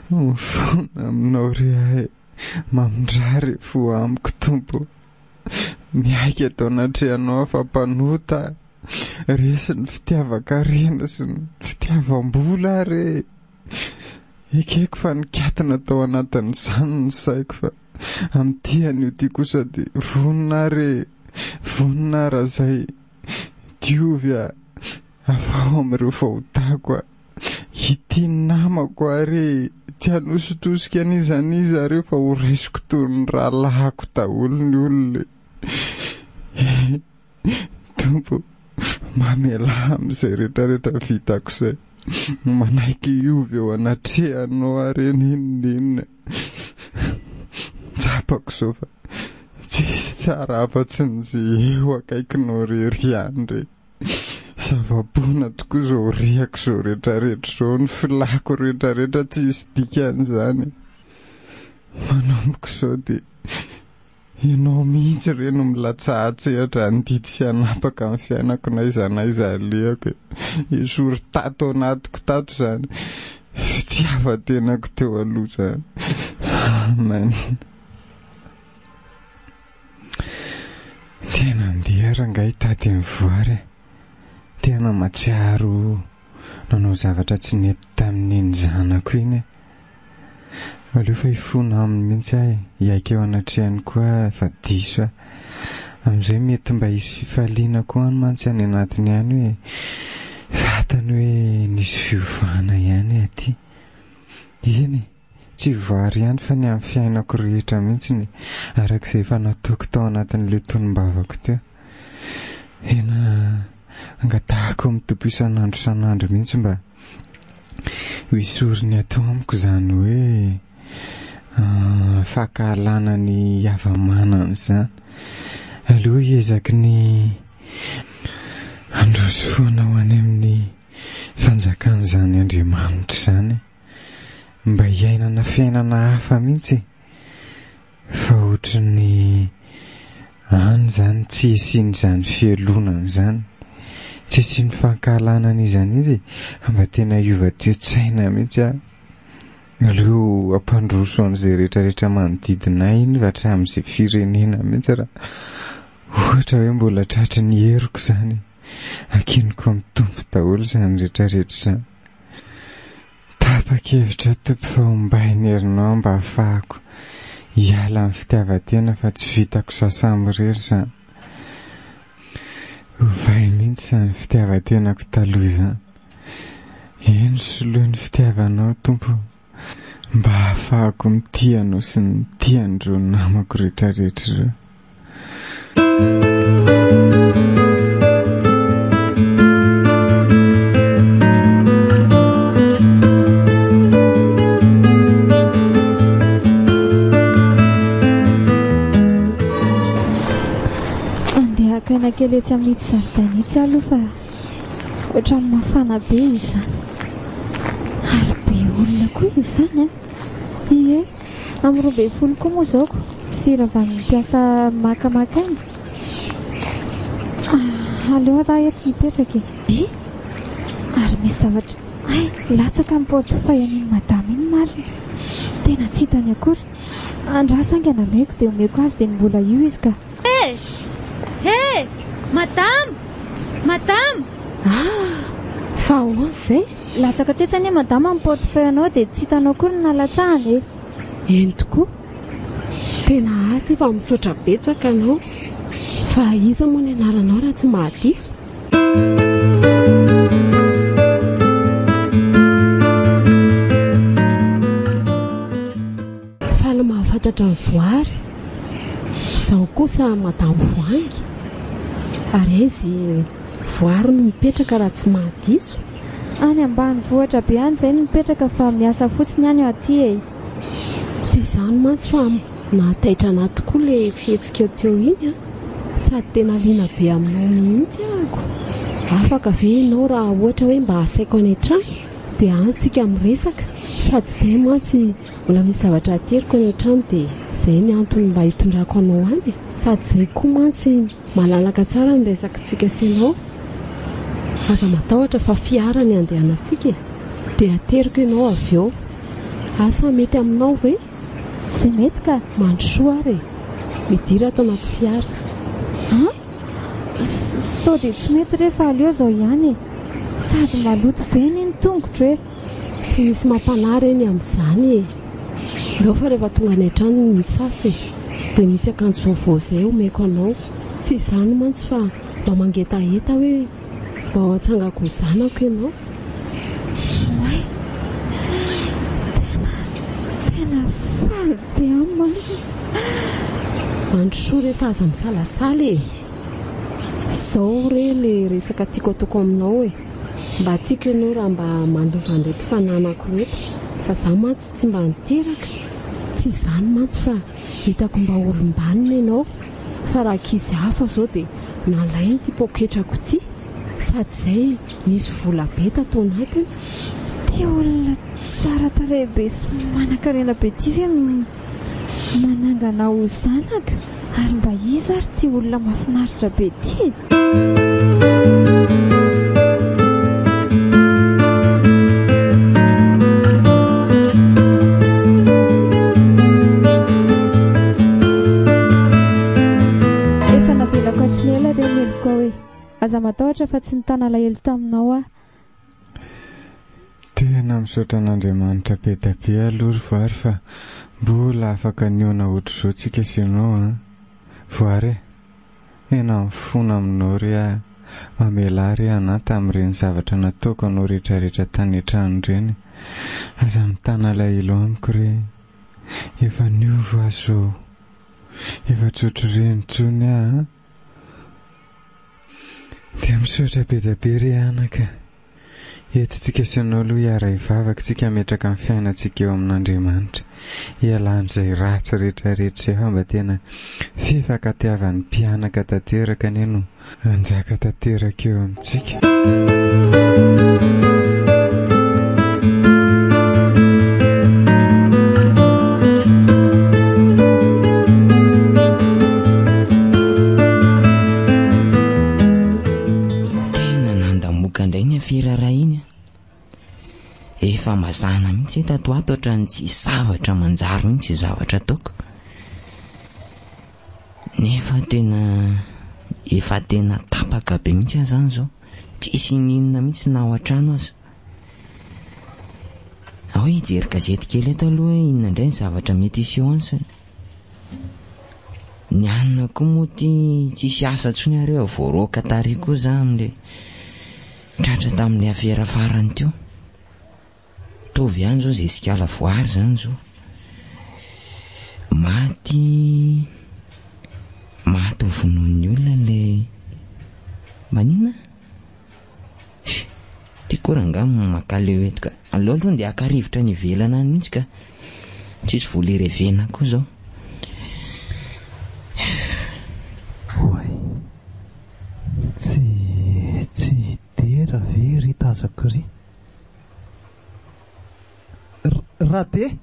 mifona aminao re ahy, mamindrary fo amiko tompo. Miaika atao anatrehanao afa-panota, resy ny fitiavan-karena sy ny fitiavam-bola re. Ekeko fa nikatona tao anatin'izany ny saiko fa amin'ity anio ty kosa dia vonina re, vonina raha zay diovy afao amin'ireo fahotako ity namako are tsy hanositosika an'izaniza reo fa ho raisiko toy ny rahalahako daholo ny olona. Tompo, mamela amin'izay rehetrarehetra vitako zay. Manaiky iovy eo anatrehanao are ninona. Tsapako zao fa tsisy tsara afa-tsy nyzay eo akaikinao rery andre. Zava-bona tokoa zao riako zao rehetrarehetra zao, ny filako rehetrarehetra tsy hisy dikan'izany. Manomboka zao dia ianao mihitsy re no milatsahatsehatra andidy sy hanapaka amin'ny fiainako n'aiza n'aiza alehako. Izory tato anatiko tato zany, fitiavan-tenako teo aloha zany. Amen. Tena andeha rangahy tady amin'ny voary. Tena matsiaro nanao zavatra tsy nety tamin'iny zanako iny. Aleo fa hifona aminy mihitsy ahy, hiaika eo anatrehany koa fa diso. Amin'izay mety mba hisy fifaliana koa any mantsy any anatiny any hoe vatany hoe nisy fiovana ihany aty. Eny, tsy voary ihany fa ny amin'ny fiainako rehetra mihitsy ny arak'izay efa nataoko tao anatin'ilay tonom-bavako teo. Ena angatahako mitompo isan'andro isan'andro mihitsy mba ho isoriny atao amiko zany hoe fakahalana ny havamanana zany. Aleo hiezaky ny androzy foana ho any amin'ny fanjakan'izany Andriamanitra zany, mba hiainana fiainana hafa mihitsy fa ohatrany any zany tsy hisiany zany fialonana zany Tsisy mifankahalana an'izany izy amba tena iova toe-tsaina mihitsy ireo ampandroso an'izay rehetrarehetra manodidina iny fa hatramin'izay firenena mihitsy raha ohatra hoe mbola tratry ny heriko izany akinoko mitombo daholo izany rehetrarehetra izany. Tapa-kevitra tompo fa hombainy herinao mba ahafahako hiala amin'ny fitiavan-tena fa tsy vitako sasamirery izany. Ovay mihitsy izany fitiavan-tenako taloha izany. Eny soloin'ny fitiavanao tompo mba ahafahako mitia anao sy mitia an'ireo namako rehetrarehetra ireo. Kaina kely etsy amin'ity zaridaina itsy aloha fa ohatrany mafana be izany ary be olona koa izany ie amin'ny 12 koa moa zaoko firavan'ny mpiasa makamakaina. Aleo za eto mipetraka ary misy zavatra latsaka amin'ny portefeuille an'iny madama iny marina tena tsy hitany akory. Andraso aingana ameko dia omeko azy dia mbola io izy ka madame fa hoana izay latsaka tetsany madama amin'ny portefeuille anao dia tsy hitanao akory nalatsahany eny tokoa tena aty fa misaotra betsaka anao fa iza moa ny anaranao raha tsy mahadiso. Fa la mahafantatra ny voary zaho kosa madamo voangy ary izy voary no mipetraka raha tsy mahadiso. Any ambany vohatra be any izay no mipetraka fa miasa fotsiny any aty tsy izany mantsy fa nahataitra anahy tokoa ilay fihetsika teo iny sady tena liana be aminao mihitsy ako. Afaka ve ianao raha ohatra hoe mba asaiko any an-trano dia antsika miresaka sady izay mantsy mbola misy zavatra ateriko any an-trano dia izay ny antony mba hitondrako anao any sady izay koa mantsy malalaka tsara ny resakitsika sy ianao. Aza matahotra fa fiara ny andehanantsika dia ateriko ianao avy eo. Asa mety aminao ve? Tsy mety ka mandrosoa ary midira ato anaty fiara. Sao dia tsy mety rehefa aleo zao ihany sady maloto be ny tongotra hoe tsy misy mampanary eny amin'izany ndao fa rehefa tonga any an-trano ny misasy dia misy akanjo vaovao izay omeko anao. Tsy izany mantsy fa mba mangetaheta hoe mba ho atsangako zanako ianao. Tena faly be aminy mandrosoa rehefa aza misalasala izao re le resaka tiako ataoko aminao mba tiako ianao raha mba mandova an'reto fananako reto fa za mantsy tsy mba niteraka. Tsy izany mantsy fa hitako mba olom-banina ianao fa raha kizy hafa zao dia nalainy ty poketrako ty sady izay nisy vola be tato anatiny. Ty olona tsara tarehy be sy manan-karena be ty ve manangana ho zanaka ary mba iza ary ty olona mahafinaritra be ty. Efa navelako atriny ela reny eloko hoe aza matahotra fa tsy nitana lahelo taminao Tena misaotra an'Andriamanitra be da be aloha voary fa mbola afaka niona ohatr' izao tsika sy ianao voary ena mifona aminao ry mamela ry anahy tamin'ireny zavatra nataoko anao rehetrarehetra tany an-trano ireny. Aza mitana lahelo amiko ry efa niova azo efa tsotra ireny intsony dia misaotra be da be ry anaka. Eto tsika sy ianao aloha hiara hivavaka tsika metraka amin'ny fiainantsika eo amin'Andriamanitra ialan'izay ratsy rehetrarehetra izay mba tena fifankatiavan'ny mpianaka tanteraka anie no anjaka tanteraka eo amintsika. Tena mazana mihitsy tato ato ohatrany tsy zavatra manjary mihitsy zavatra ataoko. Nefa efa tena tapaka be mihitsy aho zany zao, tsisy ninona mihitsy na ao an-trano aza. Ao hijery gazety kely eto aloha hoe inona indray ny zavatra mety iseho ansa. Ny anona koa moa tsisy asa ntsony areo voaroaka tary koa za amin'le tratra tamin'le afera farany teo. Tovy ihany zao zay sikala voary zany zao. Maty vonoan'ny olona le manina. Ty koranga makaleo eto ka. Aleo aloha dia akarivotra ny velana any mihitsy ka tsisy vola irevena koa zao. Oay, tsy dera ve ry tazako ry rahabe.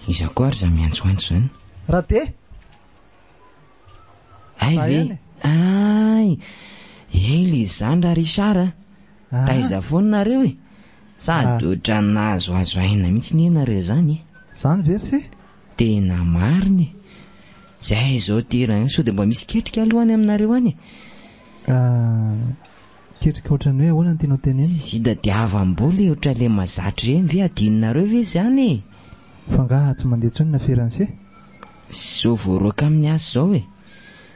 Iza koa ary za miantsoantso zany. Rahabe. Ay ve? Ay, ely izany raha Richard. Taiza foana nareo e? Sady otra nazo azo aina mihitsy ny nareo zany. Zany versy? Tena mariny. Zay zao tirana so dia mba misy ketrika alohany aminareo any. Ketrika ohatrany hoe ahoana ny tianao teneny? Sida diavam-boly otra le mazatra reny ve adinonareo ve zany? Fa ngaha tsy mandeha tsony na feran'se? So voaroaka amin'ny azy zao e.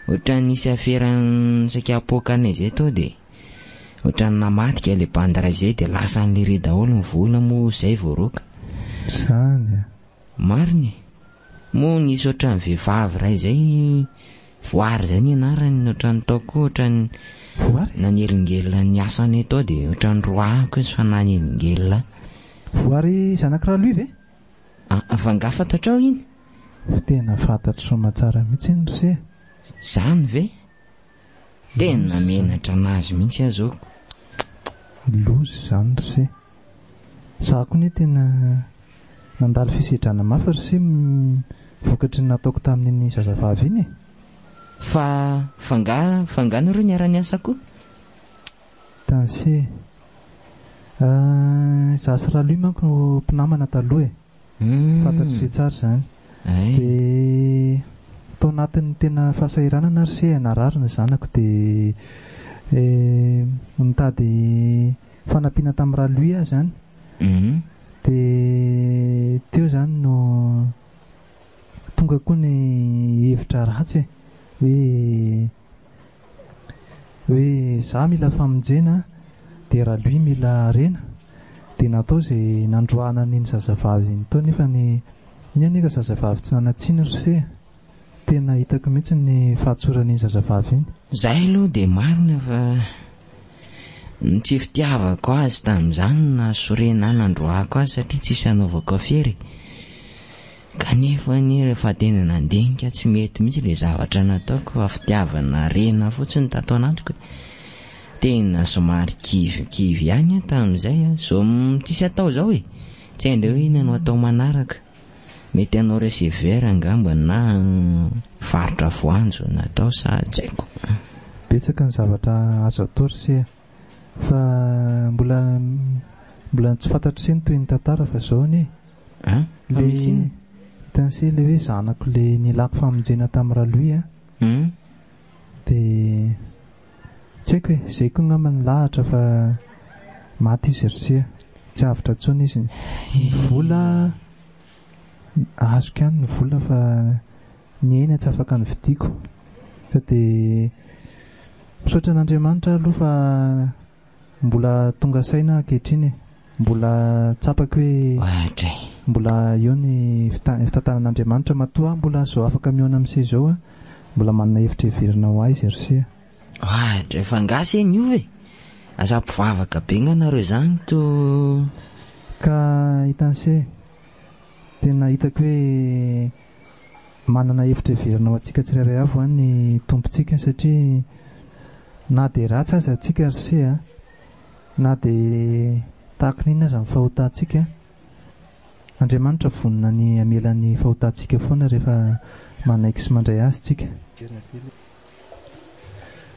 Otra nisy aferany sakapokanay zay tao dia ohatrany namatika le bandara zay dia lasa n'le daholo ny vola moa zay voaroaka. Zany mariny. Moa nisy ohatrany vehivavy ray zay voary zay ny anarany, ohatrany taoko ohatrany nanelingela ny asany eto dia ohatrany roako izy fa nanelingela. Voary zanak'raha lui ve? Fa nga fantatrao iny? Tena fantatro soma tsara mihitsy iny se. Zany ve? Tena menatra anazy mihitsy azoko. Lozy zany se. Za koa ny tena nandalo fisidrana mafy ry se vokatry ny nataoko tamin'iny zazavavy iny. Fa nga nareo niara-ny asa koa? Tanse. Za sy raha lui manko mpinamana taloha e. Fantatro se tsara zany. Dia tao anatin'ny tena fahasahiranana ry se nararina zanako dia nitady fanampiana tamin'ny raha lui aho zany. Dia teo zany no tonga koa ny hevitra ratsy hoe za mila famonjena dia raha lui mila rena. Dia natao izay nandroana n'iny zazavavy iny tao nefa ny aneka zazavavy tsy nanatsiny ry se. Tena hitako mihitsy ny fahatsoran'iny zazavavy iny. Zay aloha dia marina fa ny tsy fitiavako azy tamin'izany na sorena nandroako azy satria tsisy anaovako afery. Kanefa ny rehefa tena nandinika tsy mety mihitsy le zavatra nataoko fa fitiavana rena fotsiny tato anatiko. Tena somary kivy ihany tamin'izay. So tsisy atao zao e. Tsy haindray hoe inona no atao manaraka. Mety anao receveur angamba na faritra voanjo natao sa tsaiko. Betsaka ny zavatra azo atao ry se. Fa mbola tsy fantatro se ny toy ny tantara fa zao ni. Le tanse le hoe zanako le nilako famonjena tamin'ny raha lui dia tsy haiko hoe zay koa ngamba ny lahatra fa maty izy ry se. Tsy avitra tsony izy. Ny vola azoko ihany ny vola fa ny aina tsy afaka ny vidiko. Fa dia misaotra an'Andriamanitra aloha fa mbola tonga saina ankehitriny. Mbola tsapako hoe mbola eo ny fitantanan'Andriamanitra matoa mbola zao afaka miona amin'izay zao mbola manana hevitra heverina ho azy ry se. Efa ngasy ny io e. Asa mpivavaka be nganareo zany to. Ka hitanse tena hitako hoe manana hevitra heverina ho antsika tsirairay avy ho ny tompontsika satria na dia ratsy aza antsika ry se na dia tahaka n'inona aza ny fahotantsika. Andriamanitra vonona ny amelan'ny fahotantsika foana rehefa manaiky sy mandray azy tsika.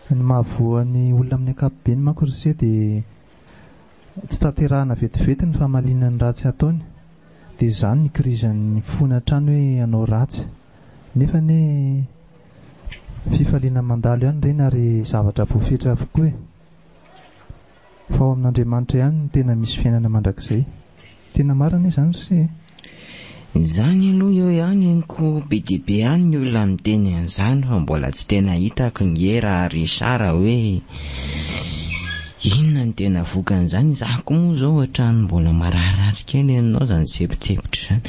Ny mahavoan'ny olona amin'ny ankapobeny manko ry se dia tsy taterahana vetivety ny famalinany ratsy ataony, dia izany ny kirizan'ny fona trano hoe hanao ratsy. Nefa ne fifaliana mandalo ihany ireny ary zavatra voafetra avokoa. Fa ao amin'Andriamanitra ihany no tena misy fiainana mandrakizay. Tena marina izany sy izany aloha eo ihany eniko be dia be ihany ny olona miteny an'izany, fa mbola tsy tena hitako nge raha ry sara hoe inona ny tena vokan'izany. Zako moa zao ohatrany mbola mararirary kely ianao zany tsepitsepitra zany,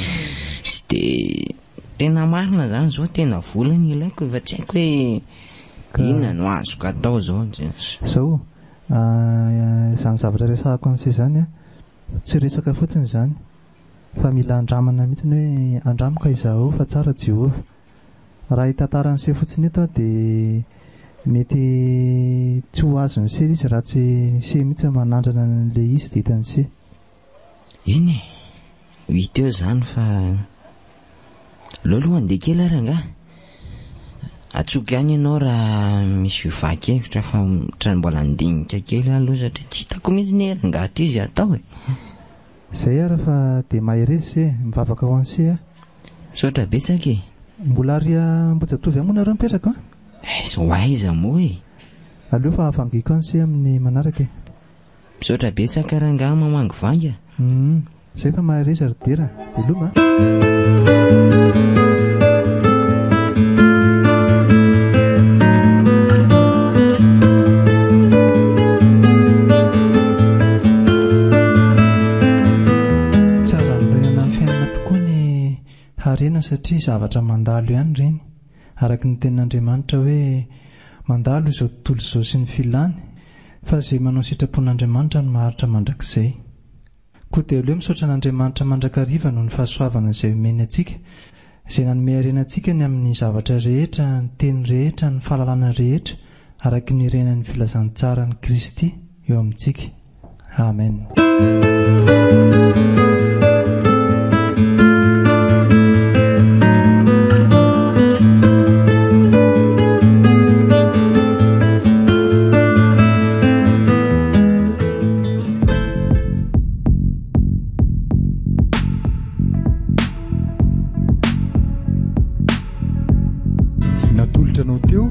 tsy dia tena marina zany zao, tena volana ilaiko efa tsy haiko hoe inona no azoko atao zao. Zao izany zavatra resahako an'izay zany tsy resaka fotsiny izany, fa mila andramana mihitsy hoe andramoka izaho fa tsara Jehovah. Raha hitantarany se fotsiny eto dia mety tsy ho azony se izy raha tsy se mihitsy manandrana n'ilay izy dia hitany se. Eny e, hita eo zany fa loloha andeha kely ary nga atsoky ihany ianao raha misy vaky-hevitra, fa trany mbola andinika kely aloha satria tsy hitako mihitsy ny herangato izy atao e. Izay ara fa dia maherezy se mivavaka ho an'se misaotra betsaka e. Mbola ary Ambohijatovo ihany moa nareo mipetraka ho aiza moa e. Aleo fa havangiko an'se amin'ny manaraka e. Misaotra betsaka raha nga mamangy vanga. Izay fa maherezy ary dera dia loma. Harena satria zavatra mandalo ihany ireny, araka ny tenin'Andriamanitra hoe mandalo izao tontolo izao sy ny filany, fa izay manao sitrapon'Andriamanitra no maharitra mandrakizay. Koa dia aleo misaotra an'Andriamanitra mandrakariva noho ny fahasoavana izay omeny antsika, izay nanome harena antsika ny amin'ny zavatra rehetra, ny teny rehetra, ny fahalalana rehetra, araka ny renan'ny filazantsara ny Kristy eo amintsika. Amen. Natolotranao teo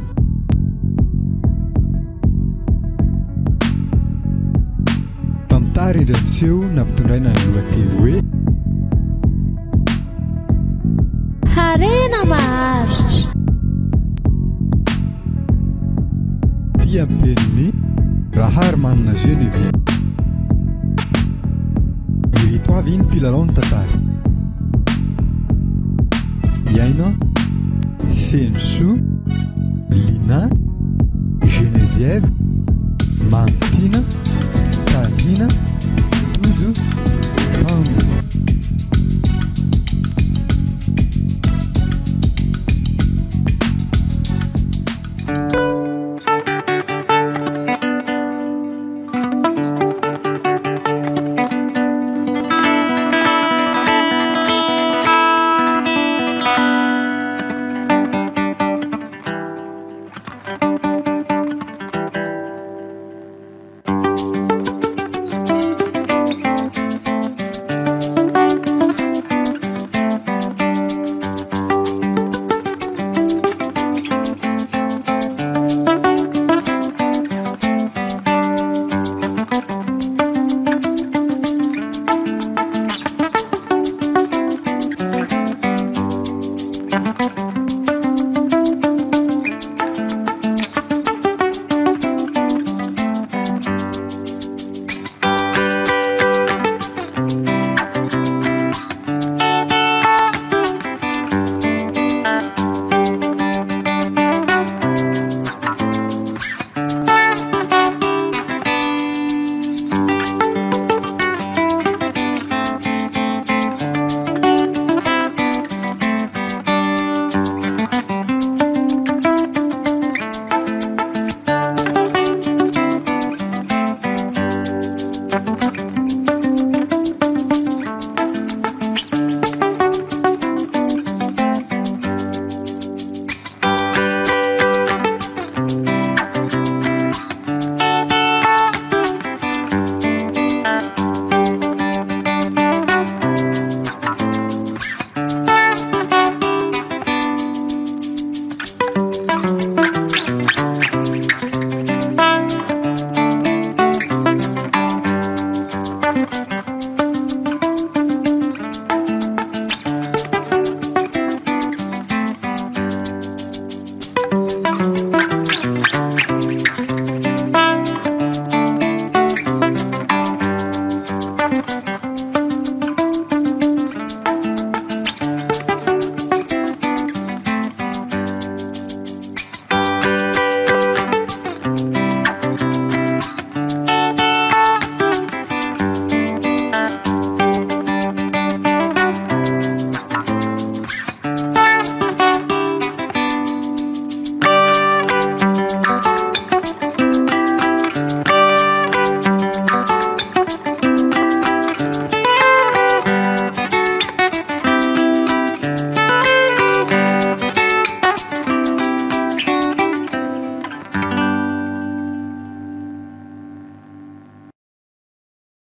tamitary indray miseho nampitondraina ny lohateny hoe harena maharitra dia mpeniny rahary manana Genevia. Ireto avy iny mpilalao ny tantara. Iaina, Fenso, Lina, Geneviève, Mantina, Talina, Tozo,